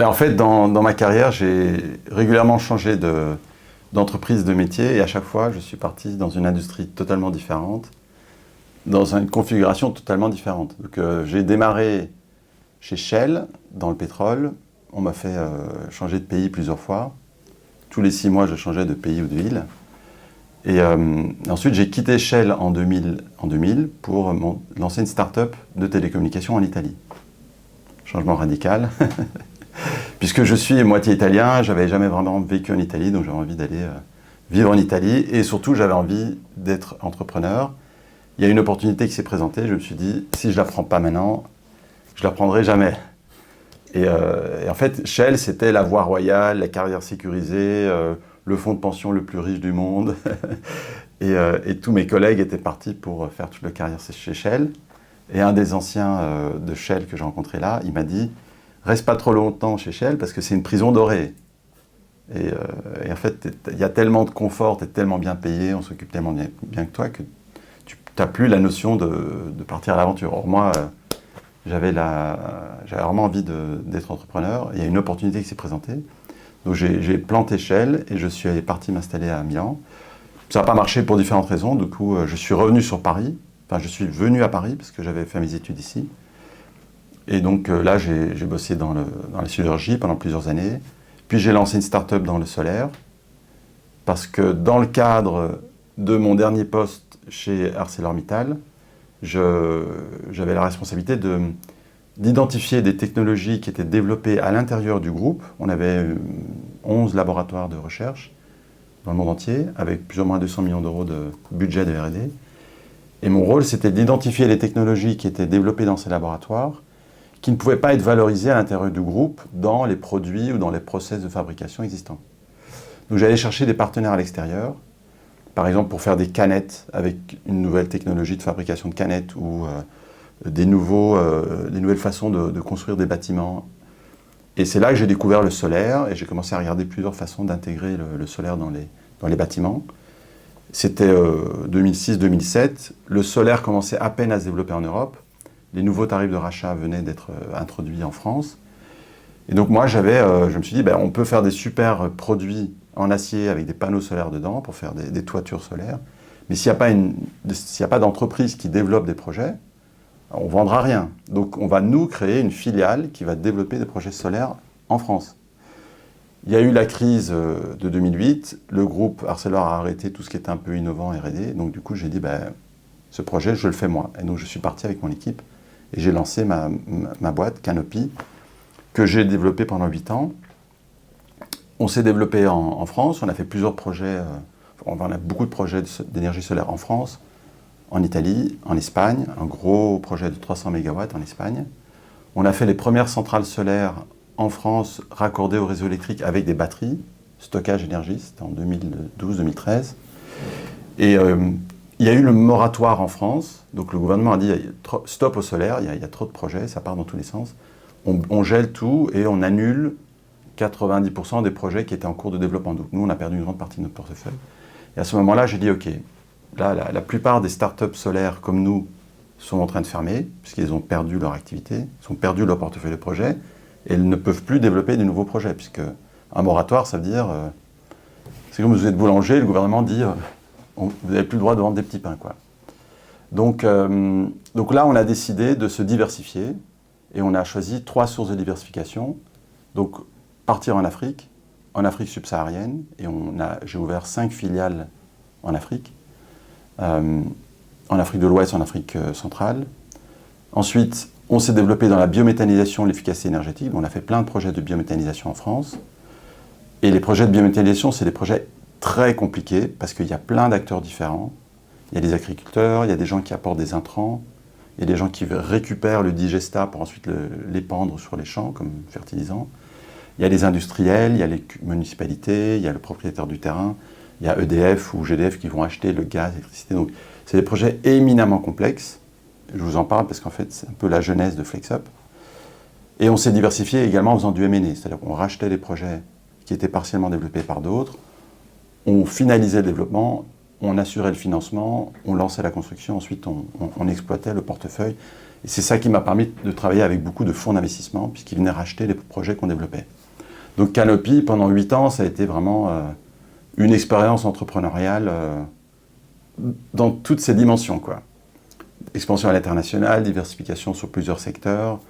En fait, dans ma carrière, j'ai régulièrement changé d'entreprise, de métier, et à chaque fois, je suis parti dans une industrie totalement différente, dans une configuration totalement différente. Donc, j'ai démarré chez Shell, dans le pétrole. On m'a fait changer de pays plusieurs fois. Tous les 6 mois, je changeais de pays ou de ville. Et ensuite, j'ai quitté Shell en 2000 pour lancer une start-up de télécommunications en Italie. Changement radical. Puisque je suis moitié italien, j'avais jamais vraiment vécu en Italie, donc j'avais envie d'aller vivre en Italie. Et surtout, j'avais envie d'être entrepreneur. Il y a une opportunité qui s'est présentée. Je me suis dit, si je ne la prends pas maintenant, je ne la prendrai jamais. Et en fait, Shell, c'était la voie royale, la carrière sécurisée, le fonds de pension le plus riche du monde. et tous mes collègues étaient partis pour faire toute leur carrière chez Shell. Et un des anciens de Shell que j'ai rencontré là, il m'a dit, reste pas trop longtemps chez Shell parce que c'est une prison dorée. Et en fait, il y a tellement de confort, tu es tellement bien payé, on s'occupe tellement bien que toi que tu n'as plus la notion de partir à l'aventure. Or moi, j'avais vraiment envie d'être entrepreneur. Il y a une opportunité qui s'est présentée. Donc j'ai planté Shell et je suis parti m'installer à Milan. Ça n'a pas marché pour différentes raisons. Du coup, je suis revenu sur Paris. Enfin, je suis venu à Paris parce que j'avais fait mes études ici. Et donc là, j'ai bossé dans la sidérurgie pendant plusieurs années. Puis j'ai lancé une start-up dans le solaire. Parce que dans le cadre de mon dernier poste chez ArcelorMittal, j'avais la responsabilité d'identifier des technologies qui étaient développées à l'intérieur du groupe. On avait 11 laboratoires de recherche dans le monde entier, avec plus ou moins 200 millions d'euros de budget de R&D. Et mon rôle, c'était d'identifier les technologies qui étaient développées dans ces laboratoires, qui ne pouvaient pas être valorisées à l'intérieur du groupe dans les produits ou dans les process de fabrication existants. Donc j'allais chercher des partenaires à l'extérieur, par exemple pour faire des canettes avec une nouvelle technologie de fabrication de canettes ou des nouvelles façons de construire des bâtiments. Et c'est là que j'ai découvert le solaire et j'ai commencé à regarder plusieurs façons d'intégrer le solaire dans les bâtiments. C'était 2006-2007. Le solaire commençait à peine à se développer en Europe. Les nouveaux tarifs de rachat venaient d'être introduits en France. Et donc moi, je me suis dit, on peut faire des super produits en acier avec des panneaux solaires dedans pour faire des toitures solaires. Mais s'il n'y a pas d'entreprise qui développe des projets, on ne vendra rien. Donc on va nous créer une filiale qui va développer des projets solaires en France. Il y a eu la crise de 2008, le groupe Arcelor a arrêté tout ce qui était un peu innovant R&D, donc du coup j'ai dit, ce projet je le fais moi. Et donc je suis parti avec mon équipe et j'ai lancé ma boîte Canopy, que j'ai développée pendant 8 ans. On s'est développé en France, on a fait plusieurs projets, on a beaucoup de projets d'énergie solaire en France, en Italie, en Espagne, un gros projet de 300 MW en Espagne. On a fait les premières centrales solaires en France raccordées au réseau électrique avec des batteries, stockage énergie, c'était en 2012-2013. Et il y a eu le moratoire en France, donc le gouvernement a dit stop au solaire, il y a trop de projets, ça part dans tous les sens. On gèle tout et on annule 90% des projets qui étaient en cours de développement. Donc nous, on a perdu une grande partie de notre portefeuille. Et à ce moment-là, j'ai dit, OK, là, la plupart des startups solaires comme nous sont en train de fermer, puisqu'ils ont perdu leur activité, ils ont perdu leur portefeuille de projets, et ils ne peuvent plus développer de nouveaux projets, puisque un moratoire, ça veut dire, c'est comme vous êtes boulanger, le gouvernement dit, vous n'avez plus le droit de vendre des petits pains, quoi. Donc là, on a décidé de se diversifier, et on a choisi 3 sources de diversification. Donc, partir en Afrique subsaharienne, et j'ai ouvert 5 filiales en Afrique, en Afrique de l'Ouest, en Afrique centrale. Ensuite, on s'est développé dans la biométhanisation, l'efficacité énergétique. On a fait plein de projets de biométhanisation en France. Et les projets de biométhanisation, c'est des projets très compliqués parce qu'il y a plein d'acteurs différents. Il y a des agriculteurs, il y a des gens qui apportent des intrants, il y a des gens qui récupèrent le digestat pour ensuite l'épandre sur les champs comme fertilisant. Il y a les industriels, il y a les municipalités, il y a le propriétaire du terrain, il y a EDF ou GDF qui vont acheter le gaz, l'électricité. Donc, c'est des projets éminemment complexes. Je vous en parle parce qu'en fait, c'est un peu la genèse de FlexUp. Et on s'est diversifié également en faisant du M&A, c'est-à-dire qu'on rachetait les projets qui étaient partiellement développés par d'autres, on finalisait le développement, on assurait le financement, on lançait la construction, ensuite on exploitait le portefeuille. Et c'est ça qui m'a permis de travailler avec beaucoup de fonds d'investissement, puisqu'ils venaient racheter les projets qu'on développait. Donc Canopy, pendant 8 ans, ça a été vraiment une expérience entrepreneuriale dans toutes ses dimensions, quoi. Expansion à l'international, diversification sur plusieurs secteurs,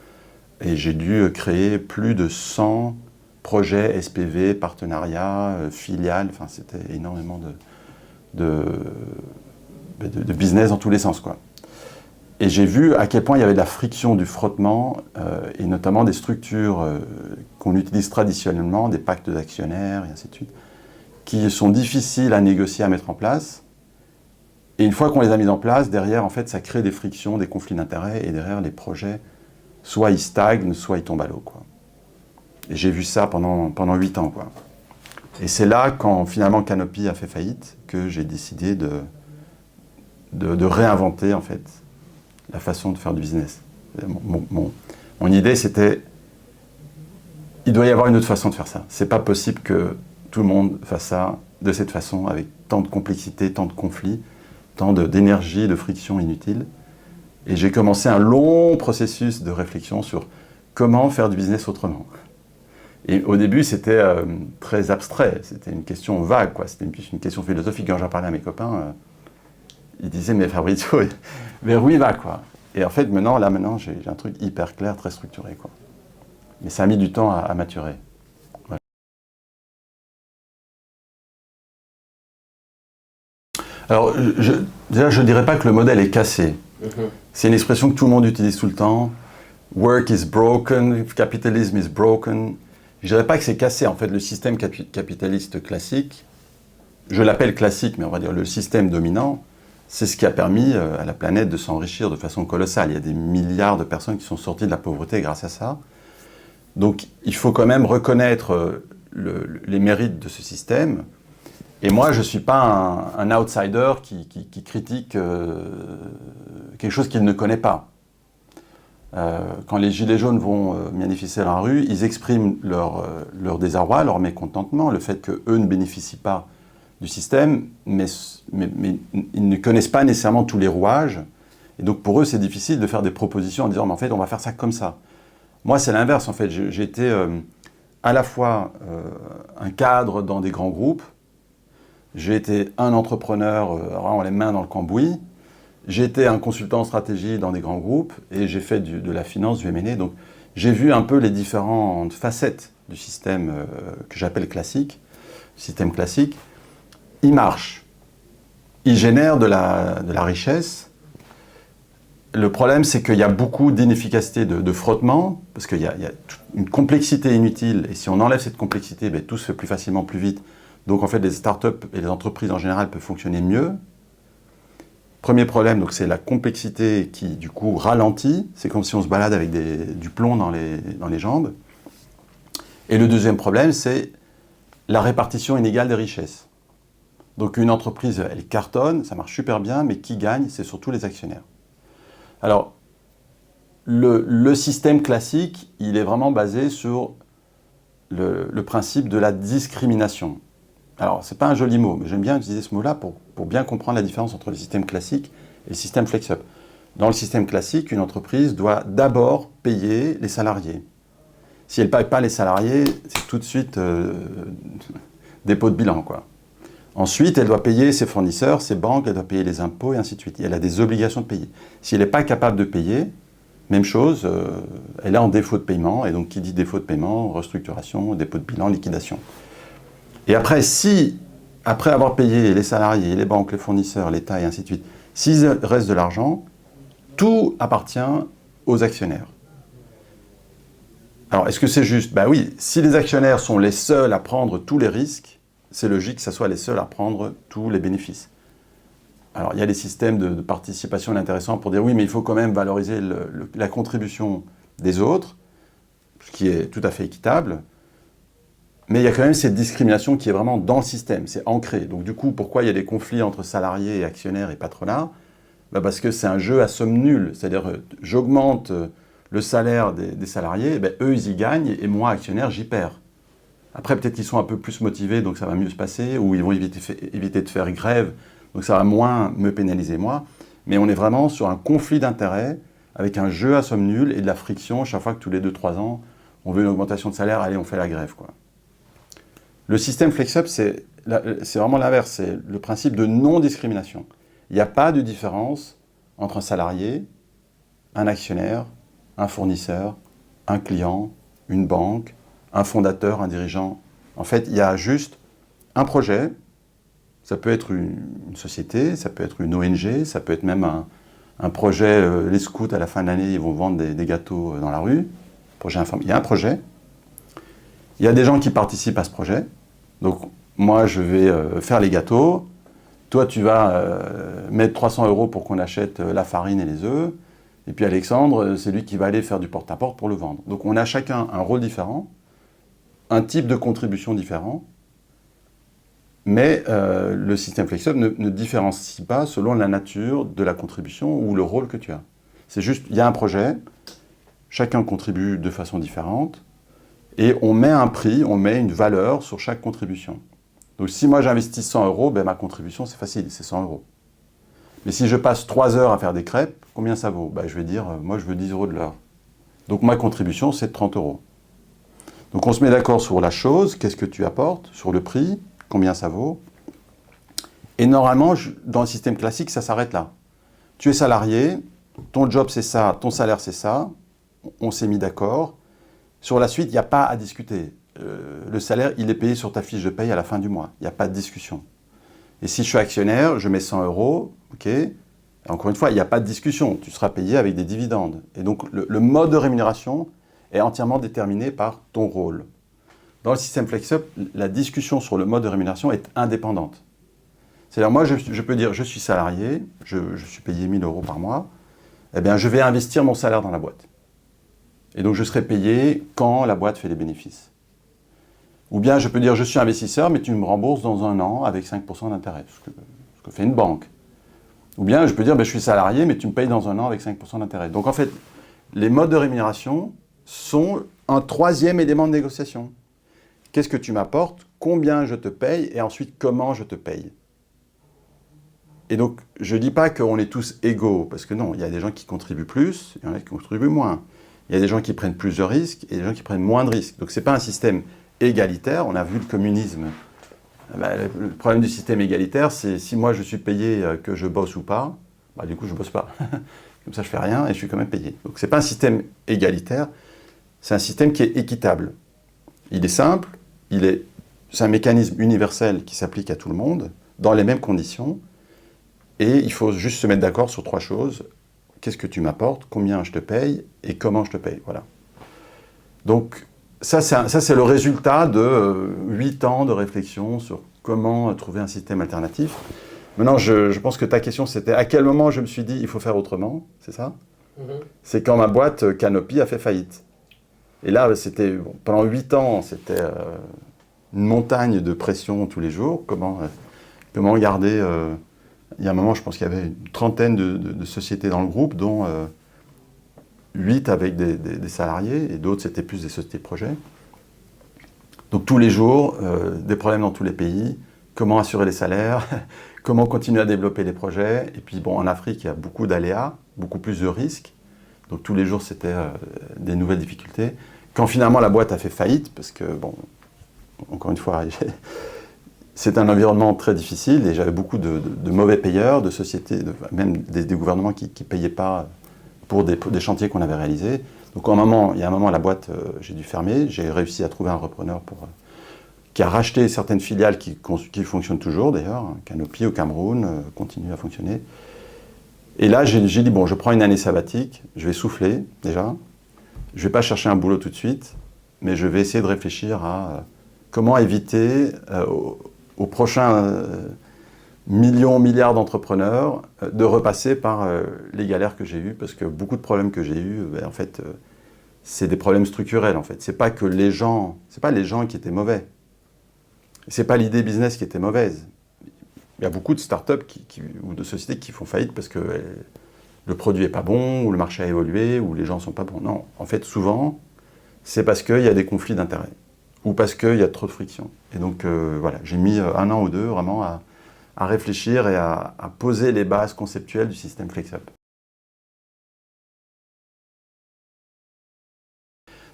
et j'ai dû créer plus de 100 projets SPV, partenariats, filiales, enfin c'était énormément de business dans tous les sens, quoi. Et j'ai vu à quel point il y avait de la friction, du frottement, et notamment des structures qu'on utilise traditionnellement, des pactes d'actionnaires, et ainsi de suite, qui sont difficiles à négocier, à mettre en place. Et une fois qu'on les a mis en place, derrière, en fait, ça crée des frictions, des conflits d'intérêts, et derrière, les projets, soit ils stagnent, soit ils tombent à l'eau, quoi. Et j'ai vu ça pendant 8 ans, quoi. Et c'est là, quand finalement Canopy a fait faillite, que j'ai décidé de réinventer, en fait, la façon de faire du business. Mon idée, c'était, il doit y avoir une autre façon de faire ça. C'est pas possible que tout le monde fasse ça de cette façon, avec tant de complexité, tant de conflits, tant d'énergie, de friction inutile. Et j'ai commencé un long processus de réflexion sur comment faire du business autrement. Et au début, c'était très abstrait, c'était une question vague, quoi. C'était plus une question philosophique. Quand j'en parlais à mes copains, ils disaient, mais Fabrizio, vers où il va, quoi. Et en fait, maintenant, j'ai un truc hyper clair, très structuré, quoi. Mais ça a mis du temps à maturer. Voilà. Alors, déjà, je ne dirais pas que le modèle est cassé. C'est une expression que tout le monde utilise tout le temps. Work is broken, capitalism is broken. Je ne dirais pas que c'est cassé. En fait, le système capitaliste classique, je l'appelle classique, mais on va dire le système dominant, c'est ce qui a permis à la planète de s'enrichir de façon colossale. Il y a des milliards de personnes qui sont sorties de la pauvreté grâce à ça. Donc, il faut quand même reconnaître les mérites de ce système. Et moi, je ne suis pas un outsider qui critique quelque chose qu'il ne connaît pas. Quand les Gilets jaunes vont manifester dans la rue, ils expriment leur désarroi, leur mécontentement, le fait qu'eux ne bénéficient pas du système, mais ils ne connaissent pas nécessairement tous les rouages. Et donc pour eux, c'est difficile de faire des propositions en disant « mais en fait, on va faire ça comme ça ». Moi, c'est l'inverse, en fait. J'ai été à la fois un cadre dans des grands groupes, j'ai été un entrepreneur vraiment les mains dans le cambouis, j'ai été un consultant en stratégie dans des grands groupes et j'ai fait de la finance, du M&A. Donc j'ai vu un peu les différentes facettes du système que j'appelle classique, système classique. Il marche, il génère de la richesse. Le problème, c'est qu'il y a beaucoup d'inefficacité de frottement, parce qu'il y a une complexité inutile, et si on enlève cette complexité, ben, tout se fait plus facilement, plus vite. Donc en fait, les startups et les entreprises en général peuvent fonctionner mieux. Premier problème, donc c'est la complexité qui, du coup, ralentit. C'est comme si on se balade avec du plomb dans les jambes. Et le deuxième problème, c'est la répartition inégale des richesses. Donc une entreprise, elle cartonne, ça marche super bien, mais qui gagne, c'est surtout les actionnaires. Alors, le système classique, il est vraiment basé sur le principe de la discrimination. Alors, ce n'est pas un joli mot, mais j'aime bien utiliser ce mot-là pour bien comprendre la différence entre le système classique et le système flex-up. Dans le système classique, une entreprise doit d'abord payer les salariés. Si elle ne paye pas les salariés, c'est tout de suite dépôt de bilan, quoi. Ensuite, elle doit payer ses fournisseurs, ses banques, elle doit payer les impôts, et ainsi de suite. Et elle a des obligations de payer. Si elle n'est pas capable de payer, même chose, elle est en défaut de paiement, et donc qui dit défaut de paiement, restructuration, dépôt de bilan, liquidation. Et après, après avoir payé les salariés, les banques, les fournisseurs, l'État, et ainsi de suite, s'il reste de l'argent, tout appartient aux actionnaires. Alors, est-ce que c'est juste? Ben oui, si les actionnaires sont les seuls à prendre tous les risques, c'est logique que ce soit les seuls à prendre tous les bénéfices. Alors, il y a des systèmes de participation intéressants pour dire oui, mais il faut quand même valoriser la contribution des autres, ce qui est tout à fait équitable. Mais il y a quand même cette discrimination qui est vraiment dans le système, c'est ancré. Donc du coup, pourquoi il y a des conflits entre salariés et actionnaires et patronat? Ben parce que c'est un jeu à somme nulle. C'est-à-dire, j'augmente le salaire des salariés, ben eux, ils y gagnent, et moi, actionnaire, j'y perds. Après, peut-être qu'ils sont un peu plus motivés, donc ça va mieux se passer, ou ils vont éviter de faire grève Donc ça va moins me pénaliser moi, mais on est vraiment sur un conflit d'intérêts avec un jeu à somme nulle et de la friction chaque fois que tous les 2-3 ans, on veut une augmentation de salaire, allez, on fait la grève, quoi. Le système FlexUp, c'est vraiment l'inverse, c'est le principe de non-discrimination. Il n'y a pas de différence entre un salarié, un actionnaire, un fournisseur, un client, une banque, un fondateur, un dirigeant. En fait, il y a juste un projet, ça peut être une société, ça peut être une ONG, ça peut être même un projet, les scouts à la fin de l'année, ils vont vendre des gâteaux dans la rue. Il y a un projet, il y a des gens qui participent à ce projet, donc moi je vais faire les gâteaux, toi tu vas mettre 300 € pour qu'on achète la farine et les œufs, et puis Alexandre, c'est lui qui va aller faire du porte-à-porte pour le vendre. Donc on a chacun un rôle différent, un type de contribution différent, mais le système FlexUp ne différencie pas selon la nature de la contribution ou le rôle que tu as. C'est juste, il y a un projet, chacun contribue de façon différente, et on met un prix, on met une valeur sur chaque contribution. Donc si moi j'investis 100 €, ben, ma contribution c'est facile, c'est 100 €. Mais si je passe 3 heures à faire des crêpes, combien ça vaut? Ben, je vais dire, moi je veux 10 € de l'heure. Donc ma contribution c'est 30 €. Donc on se met d'accord sur la chose, qu'est-ce que tu apportes, sur le prix, combien ça vaut. Et normalement, dans le système classique, ça s'arrête là. Tu es salarié, ton job c'est ça, ton salaire c'est ça, on s'est mis d'accord. Sur la suite, il n'y a pas à discuter. Le salaire, il est payé sur ta fiche de paye à la fin du mois. Il n'y a pas de discussion. Et si je suis actionnaire, je mets 100 €, ok. Et encore une fois, il n'y a pas de discussion. Tu seras payé avec des dividendes. Et donc, le mode de rémunération est entièrement déterminé par ton rôle. Dans le système FlexUp, la discussion sur le mode de rémunération est indépendante. C'est-à-dire, moi, je peux dire, je suis salarié, je suis payé 1 000 € par mois, eh bien, je vais investir mon salaire dans la boîte. Et donc, je serai payé quand la boîte fait des bénéfices. Ou bien, je peux dire, je suis investisseur, mais tu me rembourses dans 1 an avec 5% d'intérêt, ce que fait une banque. Ou bien, je peux dire, je suis salarié, mais tu me payes dans 1 an avec 5% d'intérêt. Donc, en fait, les modes de rémunération sont un troisième élément de négociation. Qu'est-ce que tu m'apportes? Combien je te paye? Et ensuite, comment je te paye? Et donc, je ne dis pas qu'on est tous égaux, parce que non, il y a des gens qui contribuent plus, il y en a qui contribuent moins. Il y a des gens qui prennent plus de risques et des gens qui prennent moins de risques. Donc ce n'est pas un système égalitaire. On a vu le communisme. Le problème du système égalitaire, c'est si moi je suis payé que je bosse ou pas, du coup je ne bosse pas. Comme ça je fais rien et je suis quand même payé. Donc ce n'est pas un système égalitaire, c'est un système qui est équitable. Il est simple, c'est un mécanisme universel qui s'applique à tout le monde, dans les mêmes conditions. Et il faut juste se mettre d'accord sur 3 choses. Qu'est-ce que tu m'apportes, combien je te paye et comment je te paye. Voilà. Donc ça c'est le résultat de 8 ans de réflexion sur comment trouver un système alternatif. Maintenant, je pense que ta question c'était à quel moment je me suis dit il faut faire autrement, c'est ça? C'est quand ma boîte Canopy a fait faillite. Et là, c'était pendant 8 ans, c'était une montagne de pression tous les jours. Comment garder... il y a un moment, je pense qu'il y avait une trentaine de sociétés dans le groupe, dont 8 avec des salariés, et d'autres, c'était plus des sociétés de projet. Donc tous les jours, des problèmes dans tous les pays, comment assurer les salaires, comment continuer à développer les projets. Et puis bon, en Afrique, il y a beaucoup d'aléas, beaucoup plus de risques. Donc tous les jours, c'était des nouvelles difficultés. Quand finalement la boîte a fait faillite, parce que, bon, encore une fois, c'est un environnement très difficile et j'avais beaucoup de mauvais payeurs, de sociétés, même des gouvernements qui ne payaient pas pour des chantiers qu'on avait réalisés. Donc il y a un moment, la boîte, j'ai dû fermer. J'ai réussi à trouver un repreneur qui a racheté certaines filiales qui fonctionnent toujours d'ailleurs. Canopy au Cameroun continue à fonctionner. Et là, j'ai dit, bon, je prends une année sabbatique, je vais souffler déjà. Je ne vais pas chercher un boulot tout de suite, mais je vais essayer de réfléchir à comment éviter aux prochains milliards d'entrepreneurs de repasser par les galères que j'ai eues, parce que beaucoup de problèmes que j'ai eus, en fait, c'est des problèmes structurels. En fait, c'est pas les gens qui étaient mauvais. C'est pas l'idée business qui était mauvaise. Il y a beaucoup de startups ou de sociétés qui font faillite parce que le produit est pas bon, ou le marché a évolué, ou les gens sont pas bons. Non, en fait, souvent, c'est parce qu'il y a des conflits d'intérêts, ou parce qu'il y a trop de friction. Et donc, voilà, j'ai mis 1 an ou 2 vraiment à réfléchir et à poser les bases conceptuelles du système FlexUp.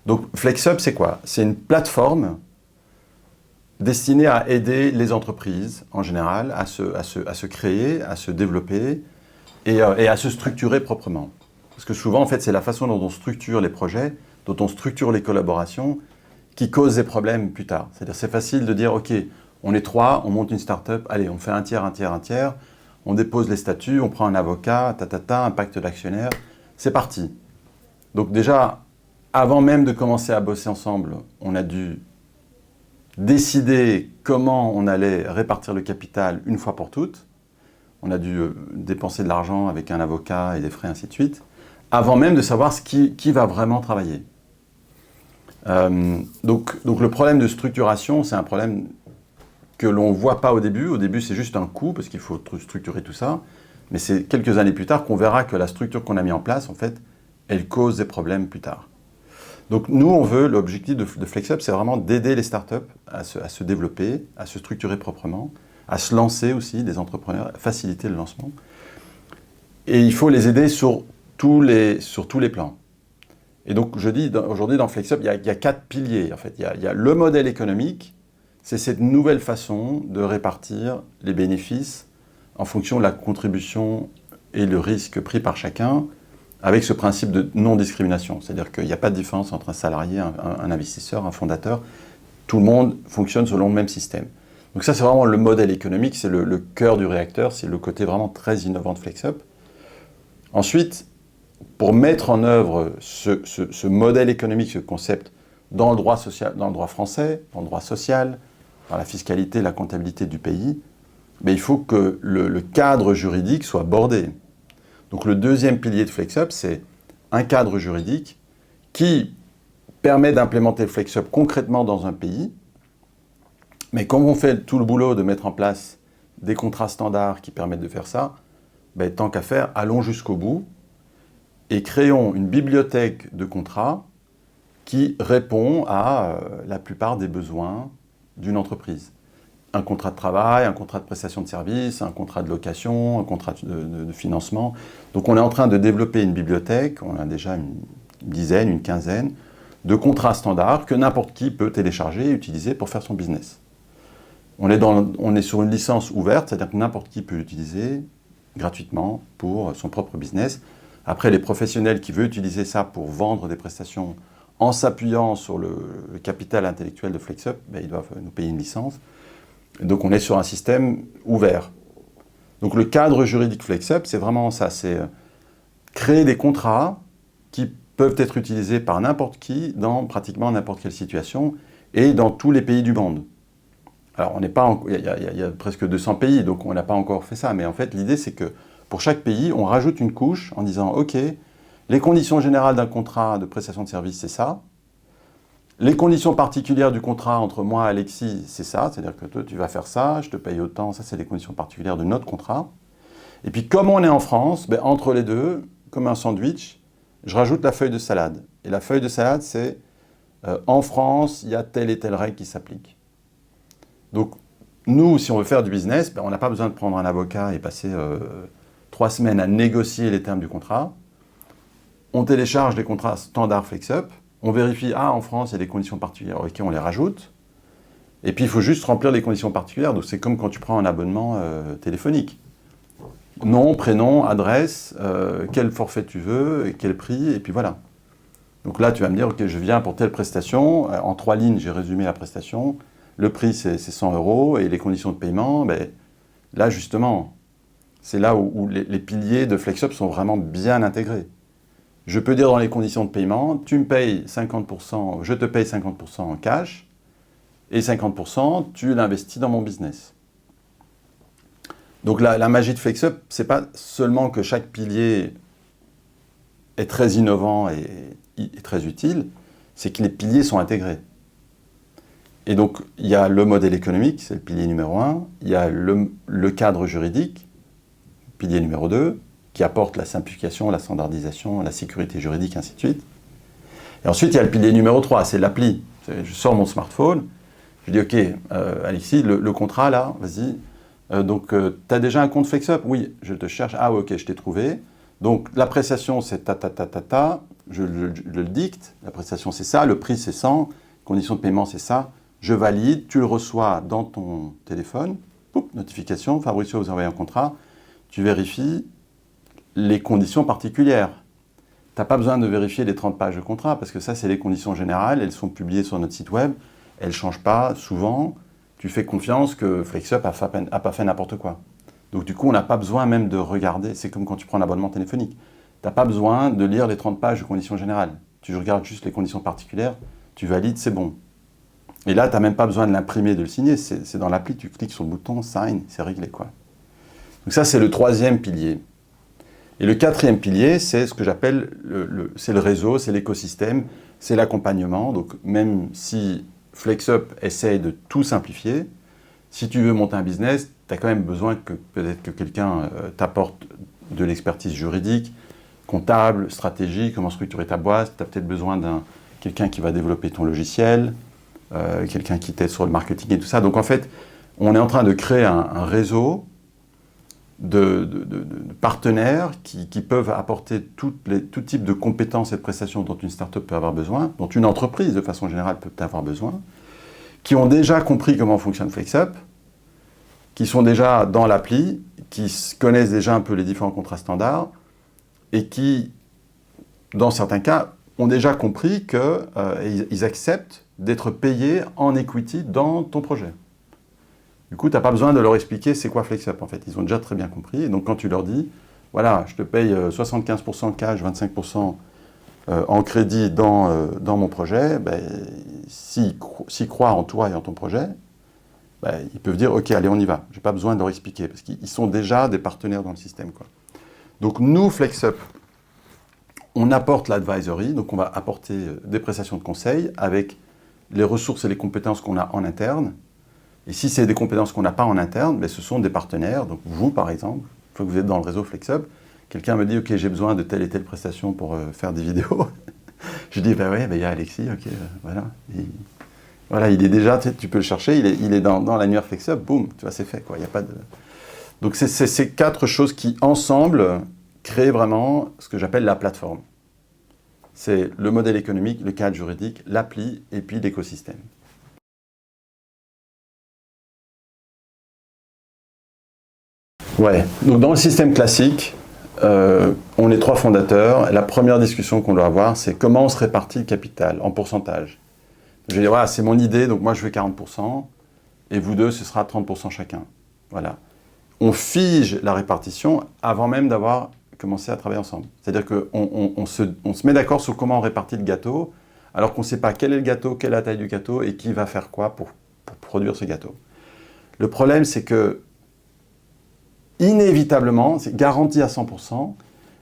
Donc FlexUp, c'est quoi? C'est une plateforme destinée à aider les entreprises, en général, à se créer, à se développer et à se structurer proprement. Parce que souvent, en fait, c'est la façon dont on structure les projets, dont on structure les collaborations, qui cause des problèmes plus tard. C'est-à-dire, c'est facile de dire, OK, on est 3, on monte une start-up, allez, on fait un tiers, un tiers, un tiers, on dépose les statuts, on prend un avocat, un pacte d'actionnaires, c'est parti. Donc déjà, avant même de commencer à bosser ensemble, on a dû décider comment on allait répartir le capital une fois pour toutes. On a dû dépenser de l'argent avec un avocat et des frais, ainsi de suite, avant même de savoir qui va vraiment travailler. Donc le problème de structuration, c'est un problème que l'on ne voit pas au début. Au début, c'est juste un coût, parce qu'il faut structurer tout ça. Mais c'est quelques années plus tard qu'on verra que la structure qu'on a mise en place, en fait, elle cause des problèmes plus tard. Donc nous, l'objectif de FlexUp, c'est vraiment d'aider les startups à se développer, à se structurer proprement, à se lancer aussi, des entrepreneurs, faciliter le lancement. Et il faut les aider sur tous les plans. Et donc, je dis, aujourd'hui, dans FlexUp, il y a 4 piliers, en fait. Il y a le modèle économique, c'est cette nouvelle façon de répartir les bénéfices en fonction de la contribution et le risque pris par chacun, avec ce principe de non-discrimination. C'est-à-dire qu'il n'y a pas de différence entre un salarié, un investisseur, un fondateur. Tout le monde fonctionne selon le même système. Donc ça, c'est vraiment le modèle économique, c'est le cœur du réacteur, c'est le côté vraiment très innovant de FlexUp. Ensuite, pour mettre en œuvre ce modèle économique, ce concept, dans le droit social, dans le droit français, dans le droit social, dans la fiscalité, la comptabilité du pays, il faut que le cadre juridique soit bordé. Donc le deuxième pilier de FlexUp, c'est un cadre juridique qui permet d'implémenter FlexUp concrètement dans un pays. Mais comme on fait tout le boulot de mettre en place des contrats standards qui permettent de faire ça, tant qu'à faire, allons jusqu'au bout et créons une bibliothèque de contrats qui répond à la plupart des besoins d'une entreprise. Un contrat de travail, un contrat de prestation de service, un contrat de location, un contrat de financement. Donc on est en train de développer une bibliothèque, on a déjà une dizaine, une quinzaine, de contrats standards que n'importe qui peut télécharger et utiliser pour faire son business. On est sur une licence ouverte, c'est-à-dire que n'importe qui peut l'utiliser gratuitement pour son propre business. Après, les professionnels qui veulent utiliser ça pour vendre des prestations en s'appuyant sur le capital intellectuel de FlexUp, ils doivent nous payer une licence. Donc on est sur un système ouvert. Donc le cadre juridique FlexUp, c'est vraiment ça, c'est créer des contrats qui peuvent être utilisés par n'importe qui dans pratiquement n'importe quelle situation et dans tous les pays du monde. Alors il y a presque 200 pays, donc on n'a pas encore fait ça, mais en fait l'idée c'est que pour chaque pays, on rajoute une couche en disant « Ok, les conditions générales d'un contrat de prestation de service, c'est ça. Les conditions particulières du contrat entre moi et Alexis, c'est ça. C'est-à-dire que toi, tu vas faire ça, je te paye autant. Ça, c'est les conditions particulières de notre contrat. Et puis, comme on est en France, entre les deux, comme un sandwich, je rajoute la feuille de salade. Et la feuille de salade, c'est en France, il y a telle et telle règle qui s'applique. Donc, nous, si on veut faire du business, on n'a pas besoin de prendre un avocat et passer 3 semaines à négocier les termes du contrat. On télécharge les contrats standards FlexUp. On vérifie, en France, il y a des conditions particulières, ok, on les rajoute. Et puis, il faut juste remplir les conditions particulières. Donc, c'est comme quand tu prends un abonnement téléphonique. Nom, prénom, adresse, quel forfait tu veux, et quel prix, et puis voilà. Donc là, tu vas me dire, ok, je viens pour telle prestation. En 3 lignes, j'ai résumé la prestation. Le prix, c'est 100 €, et les conditions de paiement, là, justement, c'est là où les piliers de FlexUp sont vraiment bien intégrés. Je peux dire dans les conditions de paiement, tu me payes 50%, je te paye 50% en cash, et 50%, tu l'investis dans mon business. Donc la magie de FlexUp, c'est pas seulement que chaque pilier est très innovant et très utile, c'est que les piliers sont intégrés. Et donc, il y a le modèle économique, c'est le pilier numéro 1, il y a le cadre juridique, pilier numéro 2, qui apporte la simplification, la standardisation, la sécurité juridique, ainsi de suite. Et ensuite, il y a le pilier numéro 3, c'est l'appli. Je sors mon smartphone, je dis « Ok, Alexis, le contrat là, vas-y, Tu as déjà un compte FlexUp? Oui, je te cherche. Ah, ok, je t'ai trouvé. Donc, la prestation, c'est ta. Je le dicte. La prestation, c'est ça. Le prix, c'est 100. Conditions de paiement, c'est ça. Je valide. Tu le reçois dans ton téléphone. Poup, notification. Fabricio vous envoie un contrat. Tu vérifies les conditions particulières. Tu n'as pas besoin de vérifier les 30 pages de contrat parce que ça, c'est les conditions générales. Elles sont publiées sur notre site web. Elles ne changent pas souvent. Tu fais confiance que FlexUp n'a pas fait n'importe quoi. Donc du coup, on n'a pas besoin même de regarder. C'est comme quand tu prends un abonnement téléphonique. Tu n'as pas besoin de lire les 30 pages de conditions générales. Tu regardes juste les conditions particulières, tu valides, c'est bon. Et là, tu n'as même pas besoin de l'imprimer, de le signer. C'est dans l'appli, tu cliques sur le bouton « Sign », c'est réglé, quoi. Donc ça, c'est le troisième pilier. Et le quatrième pilier, c'est ce que j'appelle c'est le réseau, c'est l'écosystème, c'est l'accompagnement. Donc même si FlexUp essaye de tout simplifier, si tu veux monter un business, tu as quand même besoin que peut-être que quelqu'un t'apporte de l'expertise juridique, comptable, stratégie, comment structurer ta boîte. Tu as peut-être besoin d'un quelqu'un qui va développer ton logiciel, quelqu'un qui t'aide sur le marketing et tout ça. Donc en fait, on est en train de créer un réseau de partenaires qui peuvent apporter tout type de compétences et de prestations dont une startup peut avoir besoin, dont une entreprise de façon générale peut avoir besoin, qui ont déjà compris comment fonctionne FlexUp, qui sont déjà dans l'appli, qui connaissent déjà un peu les différents contrats standards et qui, dans certains cas, ont déjà compris qu'ils acceptent d'être payés en equity dans ton projet. Du coup, tu n'as pas besoin de leur expliquer c'est quoi FlexUp en fait. Ils ont déjà très bien compris. Et donc quand tu leur dis, voilà, je te paye 75% cash, 25% en crédit dans mon projet, ben, s'ils croient en toi et en ton projet, ben, ils peuvent dire, ok, allez, on y va. Je n'ai pas besoin de leur expliquer parce qu'ils sont déjà des partenaires dans le système, quoi. Donc nous, FlexUp, on apporte l'advisory, donc on va apporter des prestations de conseil avec les ressources et les compétences qu'on a en interne. Et si c'est des compétences qu'on n'a pas en interne, ben ce sont des partenaires. Donc vous, par exemple, une fois que vous êtes dans le réseau FlexUp, quelqu'un me dit « Ok, j'ai besoin de telle et telle prestation pour faire des vidéos. » Je dis « Ben oui, il y a Alexis, ok, voilà. » Voilà, il est déjà, tu peux le chercher, il est dans l'annuaire FlexUp, boum, tu vois, c'est fait, quoi. Il y a pas de... Donc c'est ces quatre choses qui, ensemble, créent vraiment ce que j'appelle la plateforme. C'est le modèle économique, le cadre juridique, l'appli et puis l'écosystème. Ouais, donc dans le système classique, on est trois fondateurs. La première discussion qu'on doit avoir, c'est comment on se répartit le capital en pourcentage. Je vais dire, voilà, c'est mon idée, donc moi je veux 40%, et vous deux, ce sera 30% chacun. Voilà. On fige la répartition avant même d'avoir commencé à travailler ensemble. C'est-à-dire qu'on se met d'accord sur comment on répartit le gâteau, alors qu'on ne sait pas quel est le gâteau, quelle est la taille du gâteau, et qui va faire quoi pour produire ce gâteau. Le problème, c'est que inévitablement, c'est garanti à 100%,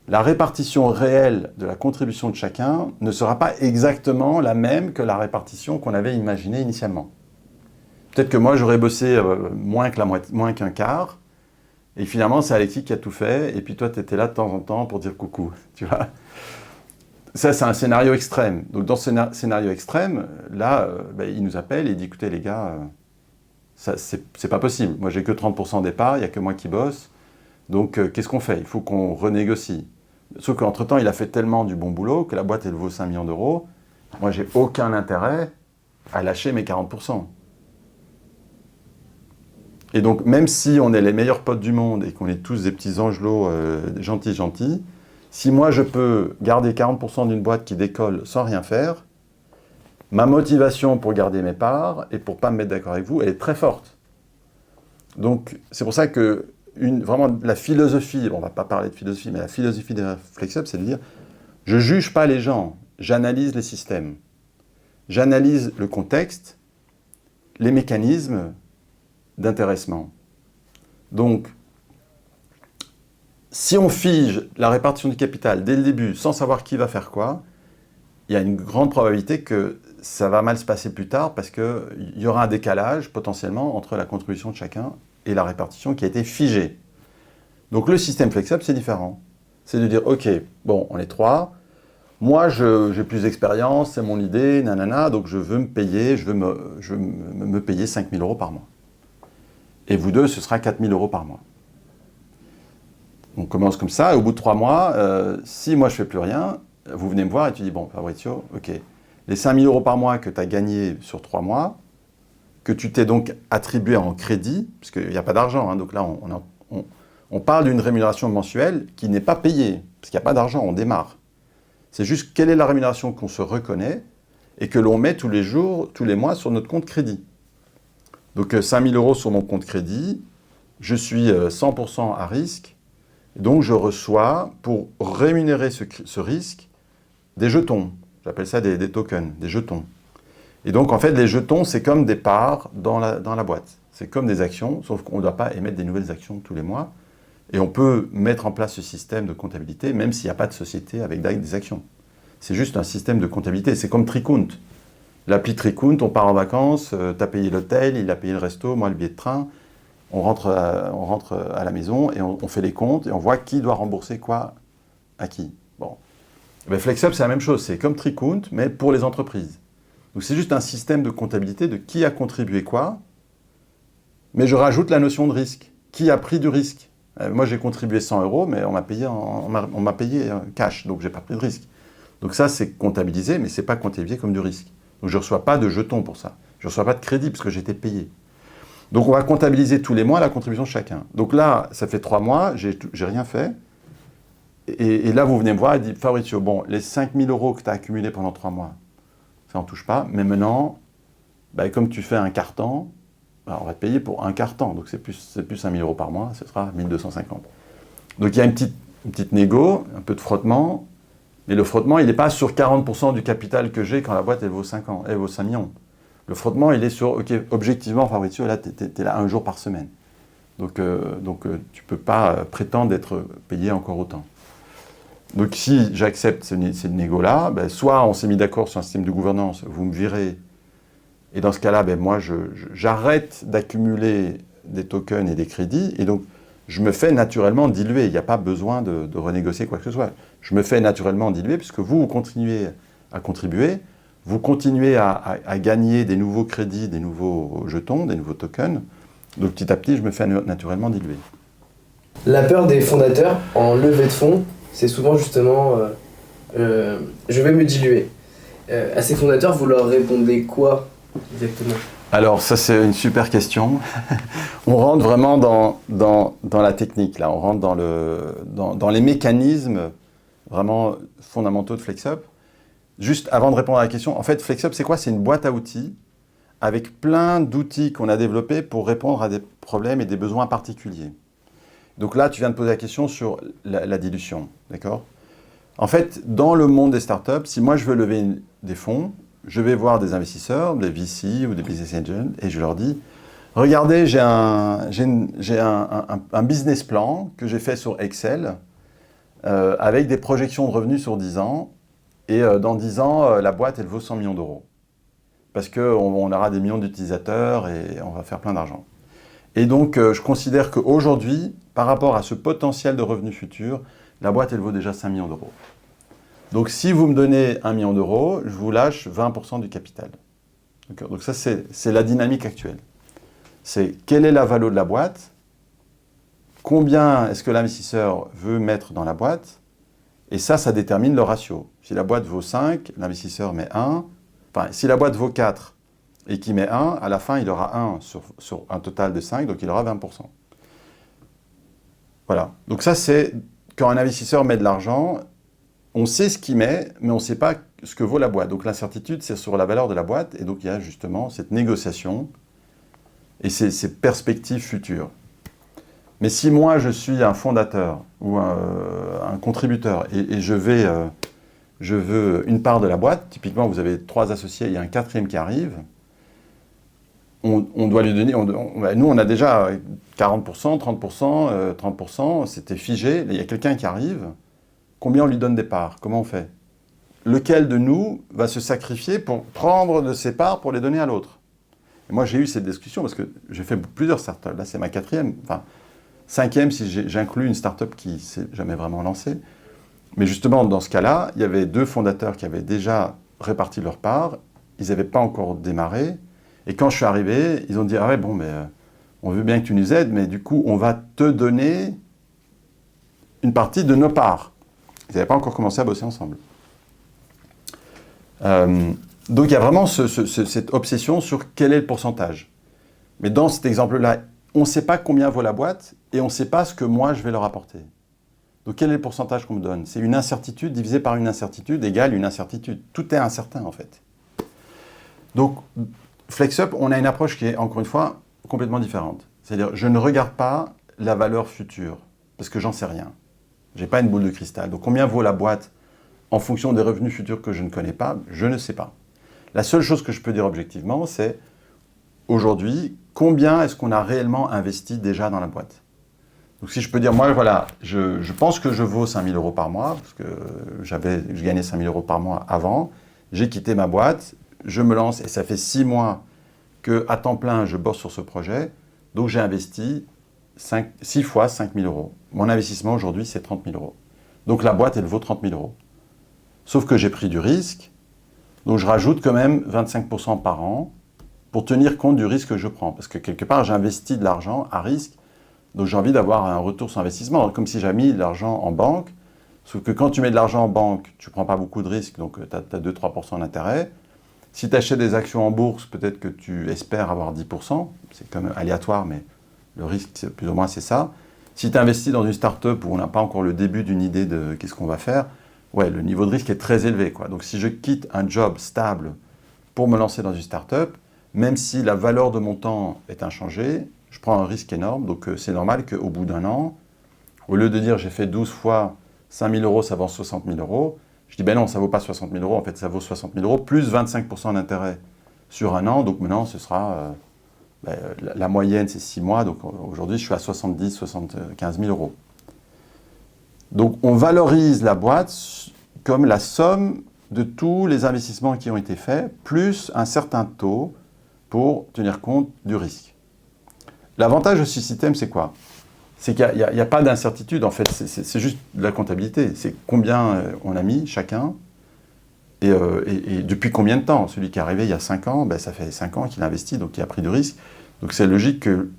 la répartition réelle de la contribution de chacun ne sera pas exactement la même que la répartition qu'on avait imaginée initialement. Peut-être que moi, j'aurais bossé moins qu'un quart, et finalement, c'est Alexis qui a tout fait, et puis toi, tu étais là de temps en temps pour dire coucou, tu vois. Ça, c'est un scénario extrême. Donc, dans ce scénario extrême, là, il nous appelle et il dit, écoutez, les gars, c'est pas possible. Moi, j'ai que 30% des parts, il n'y a que moi qui bosse. Donc, qu'est-ce qu'on fait? Il faut qu'on renégocie. Sauf qu'entre-temps, il a fait tellement du bon boulot que la boîte, elle vaut 5 millions d'euros. Moi, j'ai aucun intérêt à lâcher mes 40%. Et donc, même si on est les meilleurs potes du monde et qu'on est tous des petits angelots gentils, si moi, je peux garder 40% d'une boîte qui décolle sans rien faire, ma motivation pour garder mes parts et pour ne pas me mettre d'accord avec vous, elle est très forte. Donc, c'est pour ça que vraiment la philosophie, on ne va pas parler de philosophie, mais la philosophie de FlexUp, c'est de dire, je ne juge pas les gens, j'analyse les systèmes. J'analyse le contexte, les mécanismes d'intéressement. Donc, si on fige la répartition du capital dès le début, sans savoir qui va faire quoi, il y a une grande probabilité que ça va mal se passer plus tard parce qu'il y aura un décalage potentiellement entre la contribution de chacun et la répartition qui a été figée. Donc le système FlexUp, c'est différent. C'est de dire, ok, bon, on est trois, moi j'ai plus d'expérience, c'est mon idée, nanana, donc je veux me payer, je veux me payer 5 000 € par mois. Et vous deux, ce sera 4 000 € par mois. On commence comme ça, et au bout de 3 mois, si moi je fais plus rien, vous venez me voir et tu dis, bon, Fabrizio, ok, les 5 000 € par mois que tu as gagnés sur 3 mois, que tu t'es donc attribué en crédit, parce qu'il n'y a pas d'argent, hein, donc là on parle d'une rémunération mensuelle qui n'est pas payée, parce qu'il n'y a pas d'argent, on démarre. C'est juste quelle est la rémunération qu'on se reconnaît et que l'on met tous les jours, tous les mois sur notre compte crédit. Donc 5 000 € sur mon compte crédit, je suis 100% à risque, donc je reçois, pour rémunérer ce risque, des jetons. J'appelle ça des tokens, des jetons. Et donc en fait, les jetons, c'est comme des parts dans la boîte. C'est comme des actions, sauf qu'on ne doit pas émettre des nouvelles actions tous les mois. Et on peut mettre en place ce système de comptabilité, même s'il n'y a pas de société avec des actions. C'est juste un système de comptabilité. C'est comme Tricount. L'appli Tricount, on part en vacances, tu as payé l'hôtel, il a payé le resto, moi le billet de train. On rentre à la maison et on fait les comptes et on voit qui doit rembourser quoi à qui. Bon. Ben FlexUp, c'est la même chose. C'est comme Tricount, mais pour les entreprises. Donc c'est juste un système de comptabilité de qui a contribué quoi, mais je rajoute la notion de risque. Qui a pris du risque? Moi, j'ai contribué 100 €, mais on m'a payé cash, donc j'ai pas pris de risque. Donc ça, c'est comptabilisé, mais c'est pas comptabilisé comme du risque. Donc je ne reçois pas de jetons pour ça. Je ne reçois pas de crédit parce que j'ai été payé. Donc on va comptabiliser tous les mois la contribution de chacun. Donc là, ça fait 3 mois, j'ai rien fait. Et là, vous venez me voir et dites, Fabrizio, bon, les 5 000 € que tu as accumulés pendant 3 mois, ça n'en touche pas. Mais maintenant, bah, comme tu fais un carton, bah, on va te payer pour un carton. Donc c'est plus 5 000 € par mois, ce sera 1 250. Donc il y a une petite négo, un peu de frottement. Mais le frottement, il n'est pas sur 40% du capital que j'ai quand la boîte elle vaut 5 millions. Le frottement, il est sur, ok, objectivement, Fabrizio, là, tu es là 1 jour par semaine. Donc tu ne peux pas prétendre être payé encore autant. Donc si j'accepte ces négo-là, ben, soit on s'est mis d'accord sur un système de gouvernance, vous me virez, et dans ce cas-là, ben, moi, j'arrête d'accumuler des tokens et des crédits, et donc je me fais naturellement diluer. Il n'y a pas besoin de renégocier quoi que ce soit. Je me fais naturellement diluer puisque vous continuez à contribuer, vous continuez à gagner des nouveaux crédits, des nouveaux jetons, des nouveaux tokens. Donc petit à petit, je me fais naturellement diluer. La peur des fondateurs en levée de fonds, c'est souvent justement je vais me diluer. À ces fondateurs, vous leur répondez quoi exactement ? Alors ça c'est une super question. On rentre vraiment dans la technique là, on rentre dans les mécanismes vraiment fondamentaux de FlexUp. Juste avant de répondre à la question, en fait FlexUp c'est quoi? C'est une boîte à outils avec plein d'outils qu'on a développés pour répondre à des problèmes et des besoins particuliers. Donc là tu viens de poser la question sur la dilution, d'accord? En fait dans le monde des startups, si moi je veux lever des fonds, je vais voir des investisseurs, des VC ou des business angels, et je leur dis, regardez, j'ai un business plan que j'ai fait sur Excel, avec des projections de revenus sur 10 ans, et dans 10 ans, la boîte, elle vaut 100 millions d'euros. Parce qu'on aura des millions d'utilisateurs et on va faire plein d'argent. Et donc, je considère qu'aujourd'hui, par rapport à ce potentiel de revenus futurs, la boîte, elle vaut déjà 5 millions d'euros. Donc, si vous me donnez 1 million d'euros, je vous lâche 20% du capital. Donc ça, c'est la dynamique actuelle. C'est quelle est la valeur de la boîte, combien est-ce que l'investisseur veut mettre dans la boîte, et ça détermine le ratio. Si la boîte vaut 5, l'investisseur met 1. Enfin, si la boîte vaut 4 et qu'il met 1, à la fin, il aura 1 sur un total de 5, donc il aura 20%. Voilà. Donc ça, c'est quand un investisseur met de l'argent, on sait ce qu'il met, mais on ne sait pas ce que vaut la boîte. Donc l'incertitude, c'est sur la valeur de la boîte. Et donc il y a justement cette négociation et ces perspectives futures. Mais si moi, je suis un fondateur ou un contributeur et je veux une part de la boîte, typiquement vous avez 3 associés, il y a un 4e qui arrive, on doit lui donner, nous on a déjà 40%, 30%, 30%, c'était figé, il y a quelqu'un qui arrive. Combien on lui donne des parts? Comment on fait? Lequel de nous va se sacrifier pour prendre de ses parts pour les donner à l'autre? Et moi, j'ai eu cette discussion parce que j'ai fait plusieurs startups. Là, c'est ma 4e, enfin 5e si j'inclus une startup qui ne s'est jamais vraiment lancée. Mais justement, dans ce cas-là, il y avait 2 fondateurs qui avaient déjà réparti leurs parts. Ils n'avaient pas encore démarré. Et quand je suis arrivé, ils ont dit « Ah ouais, bon, mais on veut bien que tu nous aides, mais du coup, on va te donner une partie de nos parts. Ils n'avaient pas encore commencé à bosser ensemble. Donc il y a vraiment cette obsession sur quel est le pourcentage. Mais dans cet exemple-là, on ne sait pas combien vaut la boîte et on ne sait pas ce que moi je vais leur apporter. Donc quel est le pourcentage qu'on me donne? C'est une incertitude divisée par une incertitude égale une incertitude. Tout est incertain en fait. Donc FlexUp, on a une approche qui est encore une fois complètement différente. C'est-à-dire je ne regarde pas la valeur future parce que j'en sais rien. Je n'ai pas une boule de cristal. Donc combien vaut la boîte en fonction des revenus futurs que je ne connais pas? Je ne sais pas. La seule chose que je peux dire objectivement, c'est aujourd'hui, combien est-ce qu'on a réellement investi déjà dans la boîte? Donc si je peux dire, moi voilà, je pense que je vaux 5 000 euros par mois, parce que je gagnais 5 000 euros par mois avant, j'ai quitté ma boîte, je me lance et ça fait 6 mois qu'à temps plein je bosse sur ce projet, donc j'ai investi 6 fois 5 000 euros. Mon investissement aujourd'hui c'est 30 000 euros. Donc la boîte elle vaut 30 000 euros. Sauf que j'ai pris du risque, donc je rajoute quand même 25% par an pour tenir compte du risque que je prends. Parce que quelque part, j'investis de l'argent à risque, donc j'ai envie d'avoir un retour sur investissement, comme si j'avais mis de l'argent en banque. Sauf que quand tu mets de l'argent en banque, tu ne prends pas beaucoup de risques, donc tu as 2-3% d'intérêt. Si tu achètes des actions en bourse, peut-être que tu espères avoir 10%, c'est quand même aléatoire, mais le risque, plus ou moins, c'est ça. Si tu investis dans une start-up où on n'a pas encore le début d'une idée de qu'est-ce qu'on va faire, ouais, le niveau de risque est très élevé, quoi. Donc si je quitte un job stable pour me lancer dans une start-up, même si la valeur de mon temps est inchangée, je prends un risque énorme. Donc c'est normal qu'au bout d'un an, au lieu de dire j'ai fait 12 fois 5 000 euros, ça vaut 60 000 euros, je dis ben non, ça ne vaut pas 60 000 euros, en fait ça vaut 60 000 euros plus 25% d'intérêt sur un an. Donc maintenant ce sera, la moyenne c'est 6 mois, donc aujourd'hui je suis à 70-75 000 euros. Donc on valorise la boîte comme la somme de tous les investissements qui ont été faits, plus un certain taux pour tenir compte du risque. L'avantage de ce système, c'est quoi? C'est qu'il n'y a pas d'incertitude, en fait, c'est juste de la comptabilité. C'est combien on a mis chacun et depuis combien de temps. Celui qui est arrivé il y a 5 ans, ça fait 5 ans qu'il investit, donc il a pris du risque. Donc c'est logique que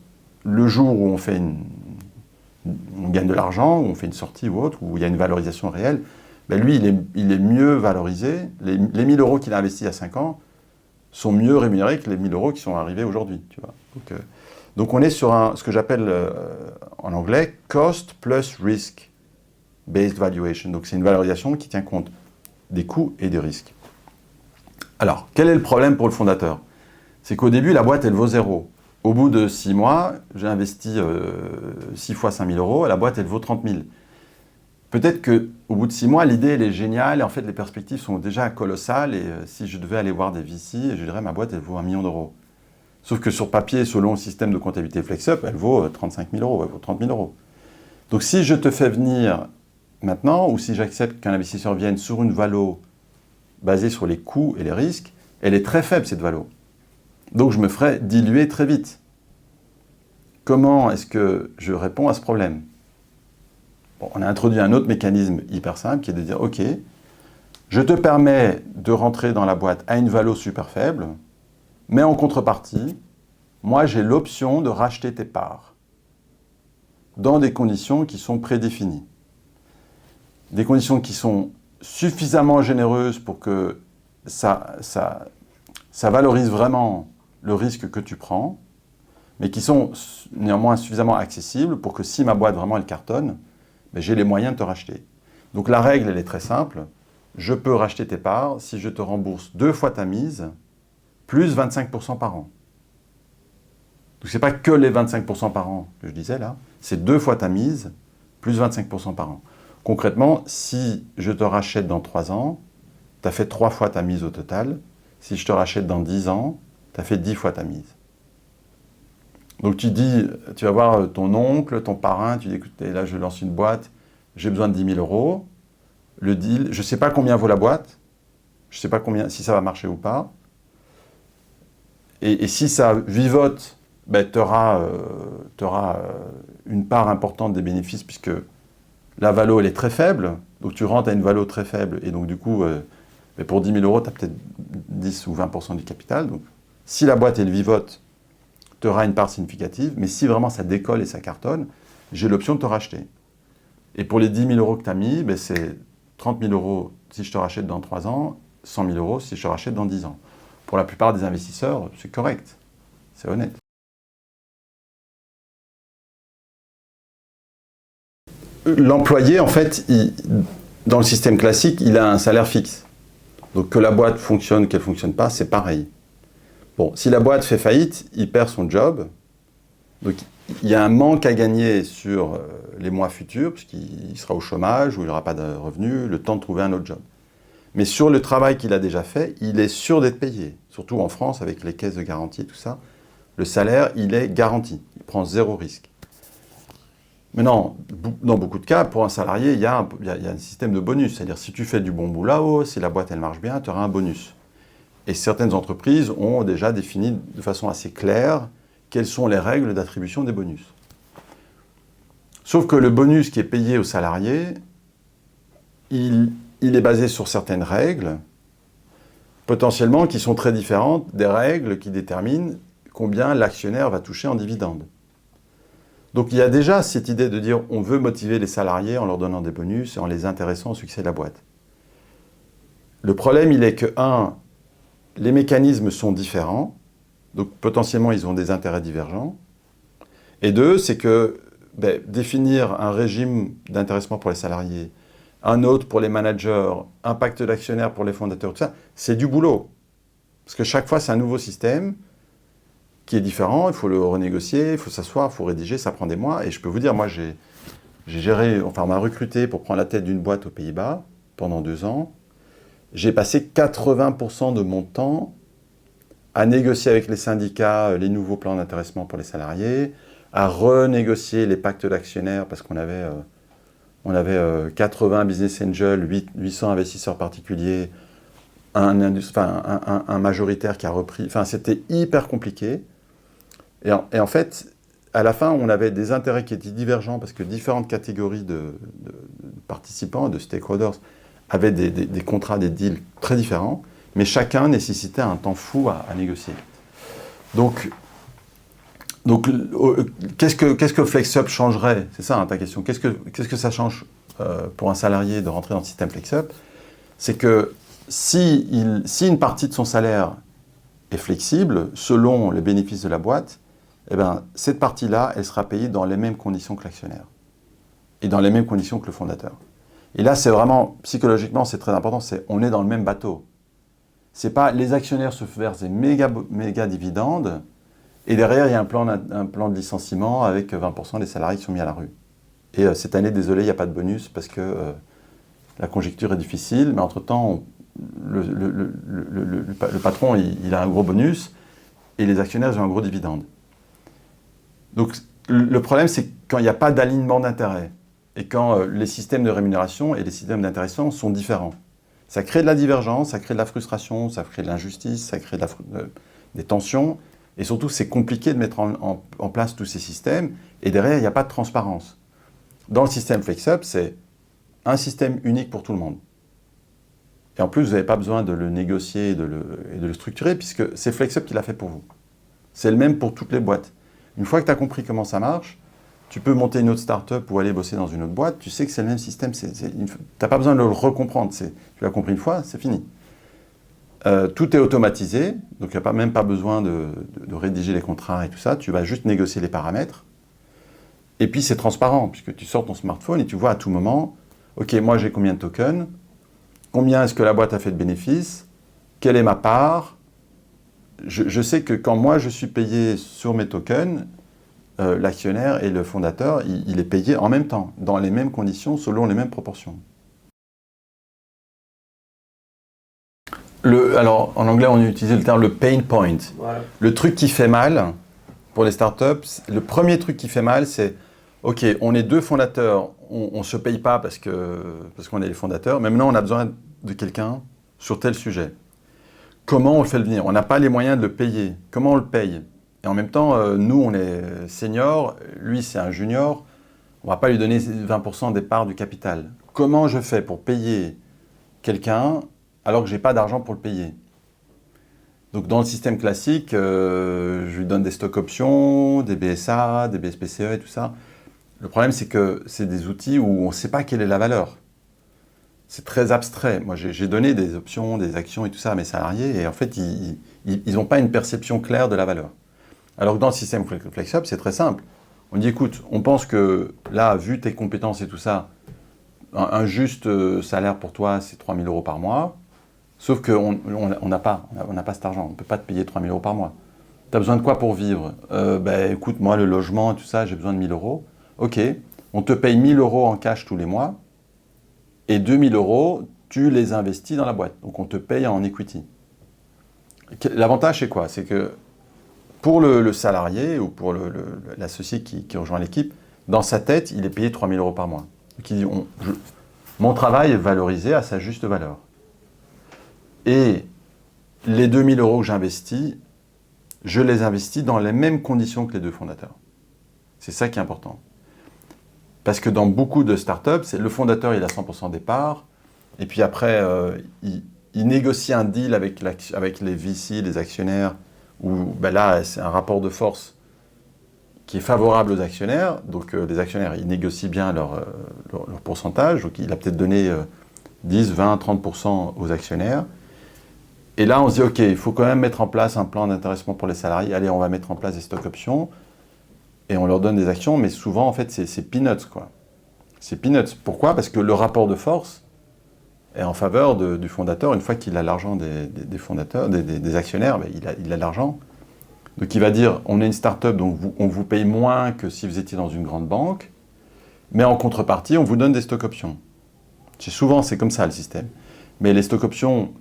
le jour où on gagne de l'argent, où on fait une sortie ou autre, où il y a une valorisation réelle, lui, il est mieux valorisé. Les 1 000 euros qu'il a investis il y a 5 ans sont mieux rémunérés que les 1 000 euros qui sont arrivés aujourd'hui. Tu vois. Donc on est sur ce que j'appelle en anglais cost plus risk based valuation. Donc c'est une valorisation qui tient compte des coûts et des risques. Alors, quel est le problème pour le fondateur? C'est qu'au début, la boîte, elle vaut 0. Au bout de 6 mois, j'ai investi 6 fois 5 000 euros, la boîte, elle vaut 30 000. Peut-être qu'au bout de 6 mois, l'idée, elle est géniale, et en fait, les perspectives sont déjà colossales, et si je devais aller voir des VC, je dirais, ma boîte, elle vaut 1 million d'euros. Sauf que sur papier, selon le système de comptabilité FlexUp, elle vaut 35 000 euros, elle vaut 30 000 euros. Donc si je te fais venir maintenant, ou si j'accepte qu'un investisseur vienne sur une valo basée sur les coûts et les risques, elle est très faible, cette valo. Donc je me ferai diluer très vite. Comment est-ce que je réponds à ce problème? Bon, on a introduit un autre mécanisme hyper simple qui est de dire, ok, je te permets de rentrer dans la boîte à une valo super faible, mais en contrepartie, moi j'ai l'option de racheter tes parts dans des conditions qui sont prédéfinies. Des conditions qui sont suffisamment généreuses pour que ça valorise vraiment le risque que tu prends, mais qui sont néanmoins suffisamment accessibles pour que si ma boîte vraiment elle cartonne, j'ai les moyens de te racheter. Donc la règle elle est très simple, je peux racheter tes parts si je te rembourse 2 fois ta mise, plus 25% par an. Donc ce n'est pas que les 25% par an que je disais là, c'est 2 fois ta mise, plus 25% par an. Concrètement, si je te rachète dans 3 ans, tu as fait 3 fois ta mise au total. Si je te rachète dans 10 ans, tu as fait 10 fois ta mise. Donc tu dis, tu vas voir ton oncle, ton parrain, tu dis, écoutez, là je lance une boîte, j'ai besoin de 10 000 euros. Le deal, je ne sais pas combien vaut la boîte, je ne sais pas si ça va marcher ou pas. Et si ça vivote, tu auras une part importante des bénéfices puisque la valo, elle est très faible. Donc tu rentres à une valo très faible et donc du coup, pour 10 000 euros, tu as peut-être 10 ou 20% du capital. Donc si la boîte, elle vivote, tu auras une part significative, mais si vraiment ça décolle et ça cartonne, j'ai l'option de te racheter. Et pour les 10 000 euros que tu as mis, ben c'est 30 000 euros si je te rachète dans 3 ans, 100 000 euros si je te rachète dans 10 ans. Pour la plupart des investisseurs, c'est correct, c'est honnête. L'employé, en fait, dans le système classique, il a un salaire fixe. Donc que la boîte fonctionne, qu'elle ne fonctionne pas, c'est pareil. Bon, si la boîte fait faillite, il perd son job. Donc il y a un manque à gagner sur les mois futurs, puisqu'il sera au chômage ou il n'aura pas de revenus, le temps de trouver un autre job. Mais sur le travail qu'il a déjà fait, il est sûr d'être payé. Surtout en France, avec les caisses de garantie, tout ça. Le salaire, il est garanti. Il prend 0 risque. Maintenant, dans beaucoup de cas, pour un salarié, il y a un système de bonus. C'est-à-dire, si tu fais du bon boulot, si la boîte, elle marche bien, tu auras un bonus. Et certaines entreprises ont déjà défini de façon assez claire quelles sont les règles d'attribution des bonus. Sauf que le bonus qui est payé aux salariés, il est basé sur certaines règles, potentiellement qui sont très différentes des règles qui déterminent combien l'actionnaire va toucher en dividende. Donc il y a déjà cette idée de dire on veut motiver les salariés en leur donnant des bonus et en les intéressant au succès de la boîte. Le problème, il est que, les mécanismes sont différents, donc potentiellement ils ont des intérêts divergents. Et 2, c'est que définir un régime d'intéressement pour les salariés, un autre pour les managers, un pacte d'actionnaires pour les fondateurs, tout ça, c'est du boulot. Parce que chaque fois, c'est un nouveau système qui est différent, il faut le renégocier, il faut s'asseoir, il faut rédiger, ça prend des mois. Et je peux vous dire, moi, on m'a recruté pour prendre la tête d'une boîte aux Pays-Bas pendant 2 ans. J'ai passé 80% de mon temps à négocier avec les syndicats les nouveaux plans d'intéressement pour les salariés, à renégocier les pactes d'actionnaires parce qu'on avait 80 business angels, 800 investisseurs particuliers, un majoritaire qui a repris. Enfin, c'était hyper compliqué. Et en fait, à la fin, on avait des intérêts qui étaient divergents parce que différentes catégories de participants, de stakeholders, avaient des contrats, des deals très différents, mais chacun nécessitait un temps fou à négocier. Donc qu'est-ce que FlexUp changerait? C'est ça ta question. Qu'est-ce que ça change pour un salarié de rentrer dans le système FlexUp? C'est que si une partie de son salaire est flexible, selon les bénéfices de la boîte, eh ben, cette partie-là, elle sera payée dans les mêmes conditions que l'actionnaire et dans les mêmes conditions que le fondateur. Et là, c'est vraiment, psychologiquement, c'est très important, on est dans le même bateau. C'est pas les actionnaires se versent des méga dividendes et derrière, il y a un plan de licenciement avec 20% des salariés qui sont mis à la rue. Et cette année, désolé, il n'y a pas de bonus parce que la conjoncture est difficile, mais entre-temps, le patron, il a un gros bonus et les actionnaires ont un gros dividende. Donc, le problème, c'est quand il n'y a pas d'alignement d'intérêts et quand les systèmes de rémunération et les systèmes d'intéressement sont différents. Ça crée de la divergence, ça crée de la frustration, ça crée de l'injustice, ça crée des tensions. Et surtout, c'est compliqué de mettre en place tous ces systèmes. Et derrière, il n'y a pas de transparence. Dans le système FlexUp, c'est un système unique pour tout le monde. Et en plus, vous n'avez pas besoin de le négocier et de le structurer, puisque c'est FlexUp qui l'a fait pour vous. C'est le même pour toutes les boîtes. Une fois que tu as compris comment ça marche, tu peux monter une autre start-up ou aller bosser dans une autre boîte, tu sais que c'est le même système. Tu n'as pas besoin de le recomprendre. Tu l'as compris une fois, c'est fini. Tout est automatisé, donc il n'y a même pas besoin de rédiger les contrats et tout ça. Tu vas juste négocier les paramètres. Et puis c'est transparent, puisque tu sors ton smartphone et tu vois à tout moment, ok, moi j'ai combien de tokens, combien est-ce que la boîte a fait de bénéfices, quelle est ma part. Je sais que quand moi je suis payé sur mes tokens, l'actionnaire et le fondateur, il est payé en même temps, dans les mêmes conditions, selon les mêmes proportions. Alors, en anglais, on utilise le terme le pain point. Voilà. Le truc qui fait mal pour les startups, le premier truc qui fait mal, c'est ok, on est 2 fondateurs, on ne se paye pas parce qu'on est les fondateurs, mais maintenant on a besoin de quelqu'un sur tel sujet. Comment on le fait venir? On n'a pas les moyens de le payer. Comment on le paye? Et en même temps, nous, on est senior, lui, c'est un junior, on ne va pas lui donner 20% des parts du capital. Comment je fais pour payer quelqu'un alors que je n'ai pas d'argent pour le payer? Donc dans le système classique, je lui donne des stocks options, des BSA, des BSPCE et tout ça. Le problème, c'est que c'est des outils où on ne sait pas quelle est la valeur. C'est très abstrait. Moi, j'ai donné des options, des actions et tout ça à mes salariés, et en fait, ils n'ont pas une perception claire de la valeur. Alors que dans le système FlexUp, c'est très simple. On dit, écoute, on pense que là, vu tes compétences et tout ça, un juste salaire pour toi, c'est 3 000 € par mois. Sauf qu'on n'a pas cet argent. On ne peut pas te payer 3 000 € par mois. Tu as besoin de quoi pour vivre? Écoute, moi, le logement, tout ça, j'ai besoin de 1 000 €. Ok, on te paye 1 000 € en cash tous les mois. Et 2 000 €, tu les investis dans la boîte. Donc, on te paye en equity. L'avantage, c'est quoi? C'est que pour le salarié ou pour l'associé qui rejoint l'équipe, dans sa tête, il est payé 3 000 € par mois. Donc il dit, mon travail est valorisé à sa juste valeur. Et les 2 000 € que j'investis, je les investis dans les mêmes conditions que les deux fondateurs. C'est ça qui est important. Parce que dans beaucoup de startups, le fondateur, il a 100% des parts, et puis après, il négocie un deal avec les VC, les actionnaires, où là, c'est un rapport de force qui est favorable aux actionnaires. Donc les actionnaires, ils négocient bien leur pourcentage. Donc il a peut-être donné 10, 20, 30% aux actionnaires. Et là, on se dit, OK, il faut quand même mettre en place un plan d'intéressement pour les salariés. Allez, on va mettre en place des stock options. Et on leur donne des actions, mais souvent, en fait, c'est peanuts, quoi. C'est peanuts. Pourquoi? Parce que le rapport de force est en faveur du fondateur. Une fois qu'il a l'argent des fondateurs, des actionnaires, il a l'argent. Donc il va dire, on est une start-up, donc on vous paye moins que si vous étiez dans une grande banque, mais en contrepartie, on vous donne des stock options. Souvent, c'est comme ça le système. Mais les stock options,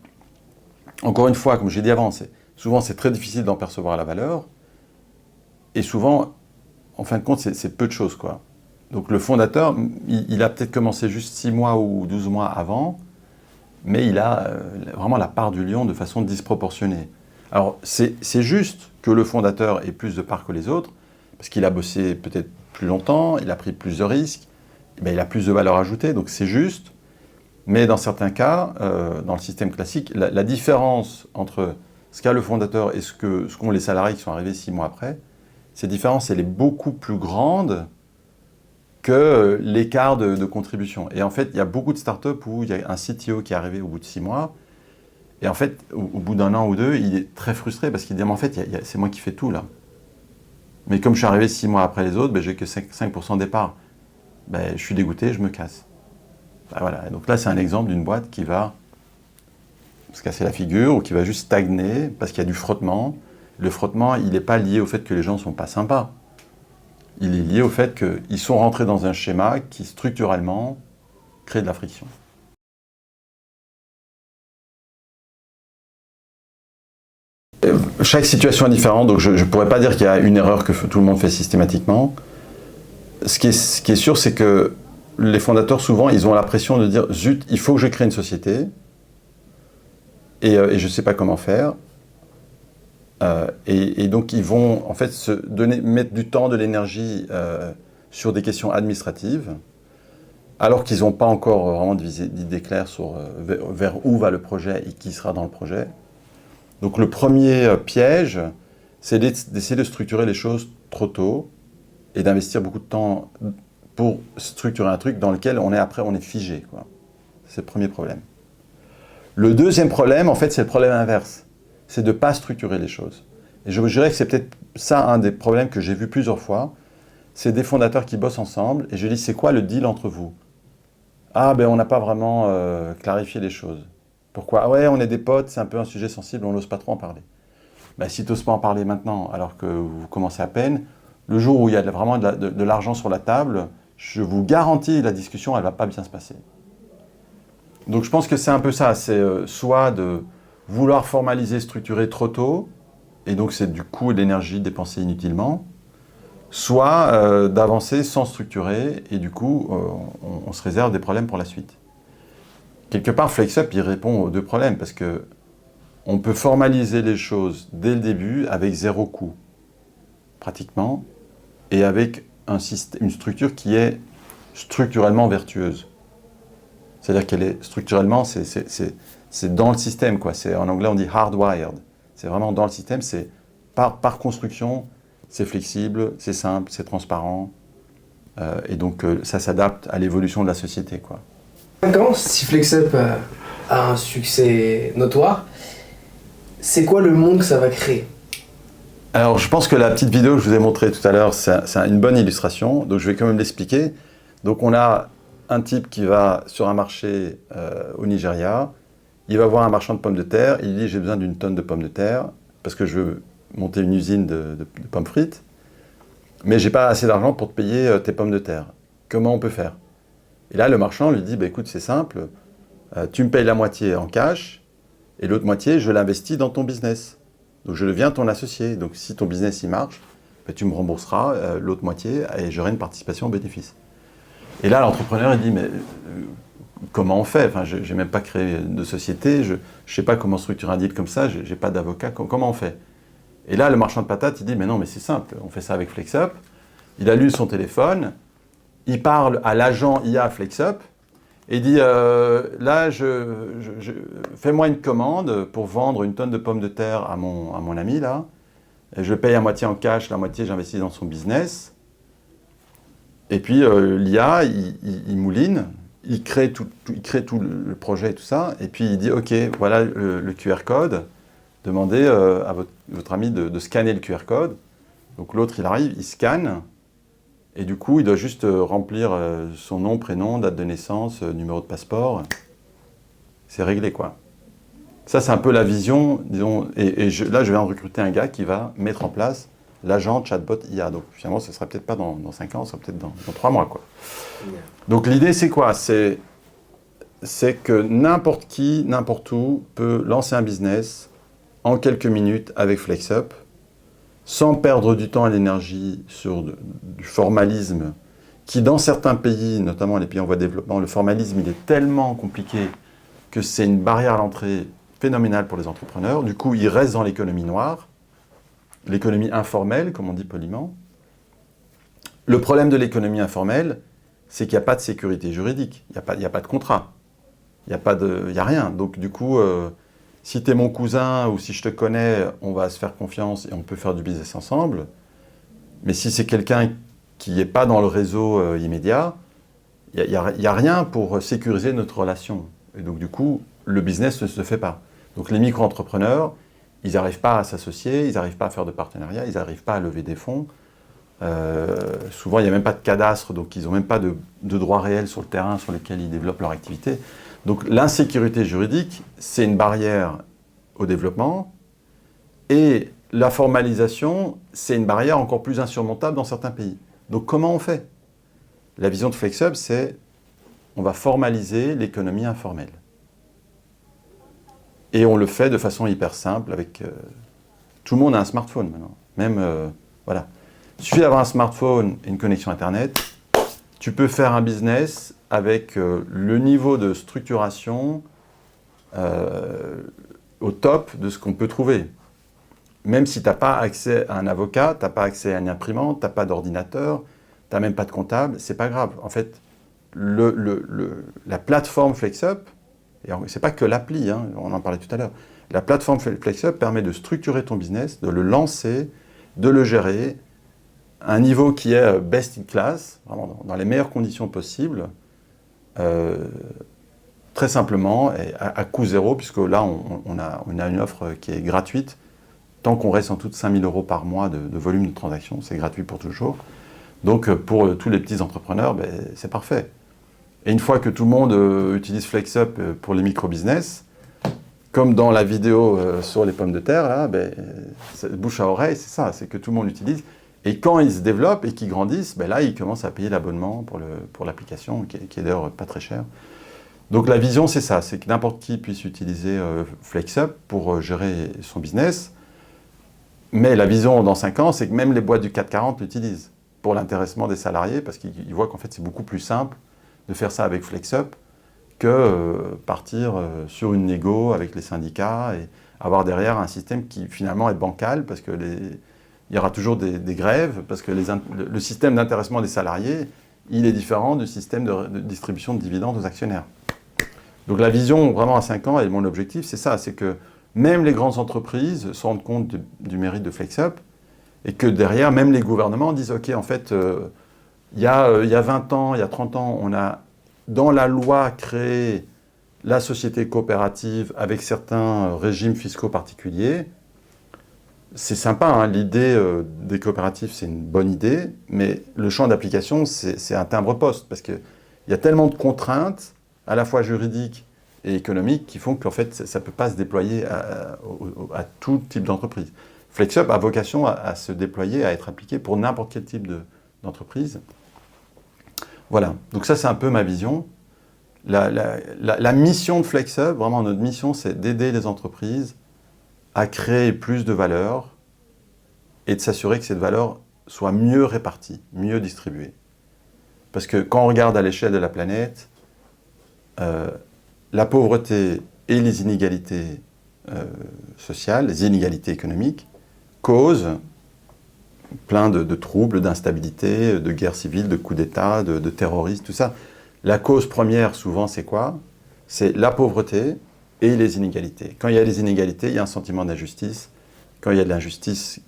encore une fois, comme j'ai dit avant, souvent c'est très difficile d'en percevoir la valeur. Et souvent, en fin de compte, c'est peu de choses, quoi. Donc le fondateur, il a peut-être commencé juste 6 mois ou 12 mois avant, mais il a vraiment la part du lion de façon disproportionnée. Alors c'est juste que le fondateur ait plus de parts que les autres, parce qu'il a bossé peut-être plus longtemps, il a pris plus de risques, il a plus de valeur ajoutée, donc c'est juste. Mais dans certains cas, dans le système classique, la différence entre ce qu'a le fondateur et ce qu'ont les salariés qui sont arrivés 6 mois après, cette différence, elle est beaucoup plus grande que l'écart de contribution. Et en fait, il y a beaucoup de startups où il y a un CTO qui est arrivé au bout de 6 mois, et en fait, au bout d'un an ou deux, il est très frustré parce qu'il dit, mais en fait, c'est moi qui fais tout là. Mais comme je suis arrivé 6 mois après les autres, j'ai que 5% des parts. Je suis dégoûté, je me casse. Voilà. Et donc là, c'est un exemple d'une boîte qui va se casser la figure ou qui va juste stagner parce qu'il y a du frottement. Le frottement, il n'est pas lié au fait que les gens ne sont pas sympas. Il est lié au fait qu'ils sont rentrés dans un schéma qui, structurellement, crée de la friction. Chaque situation est différente, donc je ne pourrais pas dire qu'il y a une erreur que tout le monde fait systématiquement. Ce qui est sûr, c'est que les fondateurs, souvent, ils ont la pression de dire « Zut, il faut que je crée une société et je ne sais pas comment faire ». Et donc, ils vont en fait mettre du temps, de l'énergie sur des questions administratives, alors qu'ils n'ont pas encore vraiment d'idée claire sur vers où va le projet et qui sera dans le projet. Donc le premier piège, c'est d'essayer de structurer les choses trop tôt et d'investir beaucoup de temps pour structurer un truc dans lequel on est figé, quoi. C'est le premier problème. Le deuxième problème, en fait, c'est le problème inverse. C'est de ne pas structurer les choses. Et je dirais que c'est peut-être ça un des problèmes que j'ai vu plusieurs fois. C'est des fondateurs qui bossent ensemble et je dis, c'est quoi le deal entre vous? Ah, on n'a pas vraiment clarifié les choses. Pourquoi? Ah ouais, on est des potes, c'est un peu un sujet sensible, on n'ose pas trop en parler. Si tu n'oses pas en parler maintenant, alors que vous commencez à peine, le jour où il y a vraiment de l'argent sur la table, je vous garantis, la discussion, elle ne va pas bien se passer. Donc je pense que c'est un peu ça, c'est soit de vouloir formaliser, structurer trop tôt, et donc c'est du coût et de l'énergie dépensée inutilement, soit d'avancer sans structurer, et du coup, on se réserve des problèmes pour la suite. Quelque part, FlexUp, il répond aux deux problèmes, parce que on peut formaliser les choses dès le début avec 0 coût, pratiquement, et avec une structure qui est structurellement vertueuse. C'est-à-dire qu'elle est structurellement, c'est dans le système, quoi. En anglais, on dit hardwired. C'est vraiment dans le système, c'est par construction, c'est flexible, c'est simple, c'est transparent. Et donc, ça s'adapte à l'évolution de la société, quoi. 5 ans, si FlexUp a un succès notoire, c'est quoi le monde que ça va créer? Alors, je pense que la petite vidéo que je vous ai montrée tout à l'heure, c'est une bonne illustration. Donc, je vais quand même l'expliquer. Donc, on a un type qui va sur un marché au Nigeria. Il va voir un marchand de pommes de terre. Il dit, j'ai besoin d'une tonne de pommes de terre parce que je veux monter une usine de pommes frites. Mais j'ai pas assez d'argent pour te payer tes pommes de terre. Comment on peut faire? Et là, le marchand lui dit, bah, écoute, c'est simple. Tu me payes la moitié en cash et l'autre moitié, je l'investis dans ton business. Donc, je deviens ton associé. Donc, si ton business il marche, bah, tu me rembourseras l'autre moitié et j'aurai une participation au bénéfice. Et là, l'entrepreneur, il dit, mais comment on fait? Enfin, je n'ai même pas créé de société, je ne sais pas comment structurer un deal comme ça, je n'ai pas d'avocat, comment on fait? Et là, le marchand de patates, il dit, mais non, mais c'est simple, on fait ça avec FlexUp. Il allume son téléphone, il parle à l'agent IA FlexUp, et il dit, là, fais-moi une commande pour vendre une tonne de pommes de terre à mon ami, là. Et je paye à moitié en cash, la moitié j'investis dans son business. Et puis l'IA, il mouline, il crée tout le projet et tout ça, et puis il dit, ok, voilà le QR code, demandez à votre ami de scanner le QR code. Donc l'autre, il arrive, il scanne, et du coup, il doit juste remplir son nom, prénom, date de naissance, numéro de passeport. C'est réglé, quoi. Ça, c'est un peu la vision, disons, là, je viens de recruter un gars qui va mettre en place l'agent chatbot IA. Donc, finalement, ce ne sera peut-être pas dans 5 ans, ce sera peut-être dans 3 mois, quoi. Donc, l'idée, c'est quoi? C'est que n'importe qui, n'importe où, peut lancer un business en quelques minutes avec FlexUp, sans perdre du temps et l'énergie sur du formalisme, qui, dans certains pays, notamment les pays en voie de développement, le formalisme, il est tellement compliqué que c'est une barrière à l'entrée phénoménale pour les entrepreneurs. Du coup, ils restent dans l'économie noire, l'économie informelle, comme on dit poliment. Le problème de l'économie informelle, c'est qu'il n'y a pas de sécurité juridique, il n'y a pas de contrat, il n'y a rien. Donc du coup, si tu es mon cousin ou si je te connais, on va se faire confiance et on peut faire du business ensemble. Mais si c'est quelqu'un qui n'est pas dans le réseau immédiat, il n'y a rien pour sécuriser notre relation. Et donc du coup, le business ne se fait pas. Donc les micro-entrepreneurs, ils n'arrivent pas à s'associer, ils n'arrivent pas à faire de partenariat, ils n'arrivent pas à lever des fonds. Souvent, il n'y a même pas de cadastre, donc ils n'ont même pas de droits réels sur le terrain sur lequel ils développent leur activité. Donc l'insécurité juridique, c'est une barrière au développement. Et la formalisation, c'est une barrière encore plus insurmontable dans certains pays. Donc comment on fait? La vision de FlexUp, c'est on va formaliser l'économie informelle. Et on le fait de façon hyper simple avec... tout le monde a un smartphone maintenant. Même, voilà. Il suffit d'avoir un smartphone et une connexion Internet. Tu peux faire un business avec le niveau de structuration au top de ce qu'on peut trouver. Même si tu n'as pas accès à un avocat, tu n'as pas accès à une imprimante, tu n'as pas d'ordinateur, tu n'as même pas de comptable, c'est pas grave. En fait, la plateforme FlexUp, et ce n'est pas que l'appli, hein, on en parlait tout à l'heure, la plateforme FlexUp permet de structurer ton business, de le lancer, de le gérer, à un niveau qui est best in class, vraiment dans les meilleures conditions possibles, très simplement, et à coût zéro, puisque là, on a une offre qui est gratuite, tant qu'on reste en tout de 5 000 € par mois de volume de transaction, c'est gratuit pour toujours. Donc, pour tous les petits entrepreneurs, ben, c'est parfait. Et une fois que tout le monde utilise FlexUp pour les micro-business, comme dans la vidéo sur les pommes de terre, là, ben, bouche à oreille, c'est ça, c'est que tout le monde l'utilise. Et quand ils se développent et qu'ils grandissent, ben là, ils commencent à payer l'abonnement pour l'application, qui est d'ailleurs pas très cher. Donc la vision, c'est ça, c'est que n'importe qui puisse utiliser FlexUp pour gérer son business. Mais la vision dans 5 ans, c'est que même les boîtes du CAC 40 l'utilisent pour l'intéressement des salariés, parce qu'ils voient qu'en fait, c'est beaucoup plus simple de faire ça avec FlexUp que partir sur une négo avec les syndicats et avoir derrière un système qui finalement est bancal, parce que il y aura toujours des grèves, parce que le système d'intéressement des salariés, il est différent du système de distribution de dividendes aux actionnaires. Donc la vision vraiment à 5 ans, et mon objectif, c'est ça, c'est que même les grandes entreprises se rendent compte du mérite de FlexUp et que derrière, même les gouvernements disent « Ok, en fait, il y a 20 ans, il y a 30 ans, on a dans la loi créé la société coopérative avec certains régimes fiscaux particuliers. C'est sympa, hein, l'idée des coopératives, c'est une bonne idée, mais le champ d'application, c'est un timbre-poste, parce qu'il y a tellement de contraintes, à la fois juridiques et économiques, qui font qu'en fait, ça ne peut pas se déployer à tout type d'entreprise. FlexUp a vocation à se déployer, à être appliqué pour n'importe quel type d'entreprise. Voilà, donc ça, c'est un peu ma vision. La mission de FlexUp, vraiment notre mission, c'est d'aider les entreprises à créer plus de valeur et de s'assurer que cette valeur soit mieux répartie, mieux distribuée. Parce que quand on regarde à l'échelle de la planète, la pauvreté et les inégalités sociales, les inégalités économiques, causent plein de troubles, d'instabilité, de guerres civiles, de coups d'État, de terrorisme, tout ça. La cause première, souvent, c'est quoi? C'est la pauvreté et les inégalités. Quand il y a des inégalités, il y a un sentiment d'injustice. Quand il y a de l'injustice,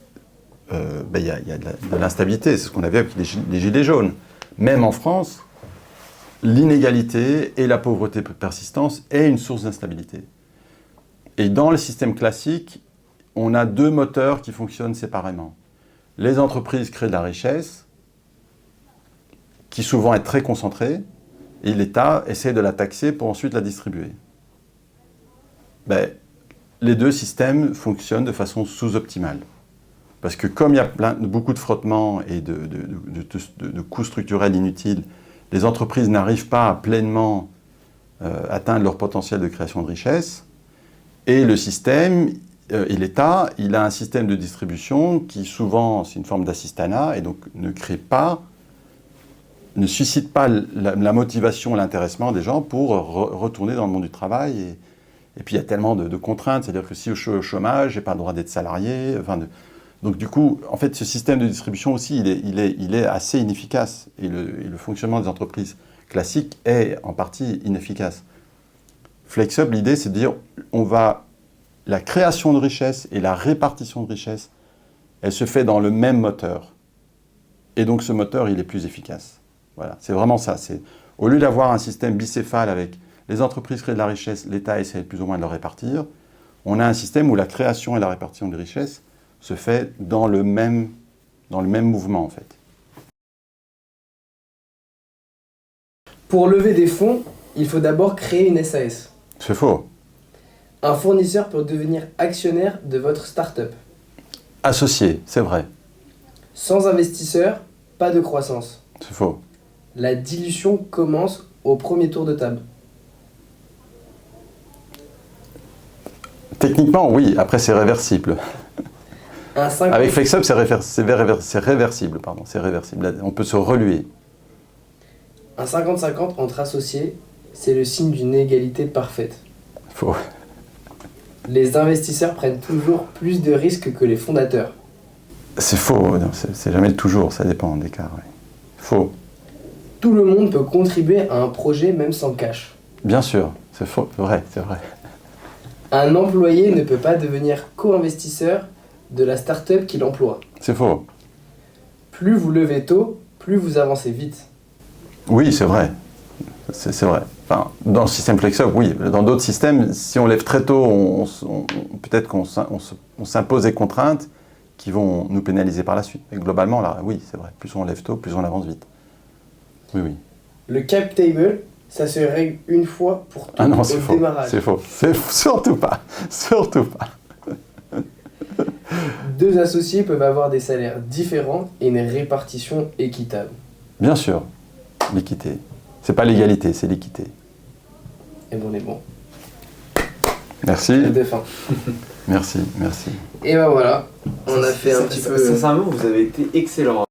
il y a de l'instabilité. C'est ce qu'on avait avec les Gilets jaunes. Même en France, l'inégalité et la pauvreté persistante est une source d'instabilité. Et dans le système classique, on a deux moteurs qui fonctionnent séparément. Les entreprises créent de la richesse, qui souvent est très concentrée, et l'État essaie de la taxer pour ensuite la distribuer. Les deux systèmes fonctionnent de façon sous-optimale. Parce que comme il y a beaucoup de frottements et de coûts structurels inutiles, les entreprises n'arrivent pas à pleinement atteindre leur potentiel de création de richesse, et le système, et l'État, il a un système de distribution qui souvent, c'est une forme d'assistanat, et donc ne suscite pas la motivation, l'intéressement des gens pour retourner dans le monde du travail. Et puis il y a tellement de contraintes, c'est-à-dire que si je suis au chômage, je n'ai pas le droit d'être salarié. Donc du coup, en fait, ce système de distribution aussi, il est assez inefficace. Et le fonctionnement des entreprises classiques est en partie inefficace. FlexUp, l'idée, c'est de dire, la création de richesse et la répartition de richesse, elle se fait dans le même moteur. Et donc ce moteur, il est plus efficace. Voilà, c'est vraiment ça. Au lieu d'avoir un système bicéphale avec les entreprises créent de la richesse, l'État essaie plus ou moins de le répartir, on a un système où la création et la répartition de richesse se fait dans le même mouvement, en fait. Pour lever des fonds, il faut d'abord créer une SAS. C'est faux. Un fournisseur peut devenir actionnaire de votre start-up. Associé, c'est vrai. Sans investisseur, pas de croissance. C'est faux. La dilution commence au premier tour de table. Techniquement, oui. Après, c'est réversible. Avec FlexUp, c'est réversible. C'est réversible. On peut se reluer. Un 50-50 entre associés, c'est le signe d'une égalité parfaite. Faux. Les investisseurs prennent toujours plus de risques que les fondateurs. C'est faux. C'est jamais le toujours. Ça dépend des cas. Ouais. Faux. Tout le monde peut contribuer à un projet même sans cash. Bien sûr. C'est faux. C'est vrai. Un employé ne peut pas devenir co-investisseur de la start-up qu'il emploie. C'est faux. Plus vous levez tôt, plus vous avancez vite. Oui, c'est vrai. C'est vrai. Enfin, dans le système FlexUp, oui. Dans d'autres systèmes, si on lève très tôt, peut-être qu'on s'impose des contraintes qui vont nous pénaliser par la suite. Mais globalement, là, oui, c'est vrai. Plus on lève tôt, plus on avance vite. Oui, oui. Le cap table, ça se règle une fois pour toutes au démarrage. C'est faux. C'est surtout pas. Surtout pas. Deux associés peuvent avoir des salaires différents et une répartition équitable. Bien sûr. L'équité. C'est pas l'égalité, c'est l'équité. Et bon, on est bon. Merci. Merci. Merci. Et ben voilà, on a fait un petit peu... Sincèrement, vous avez été excellent.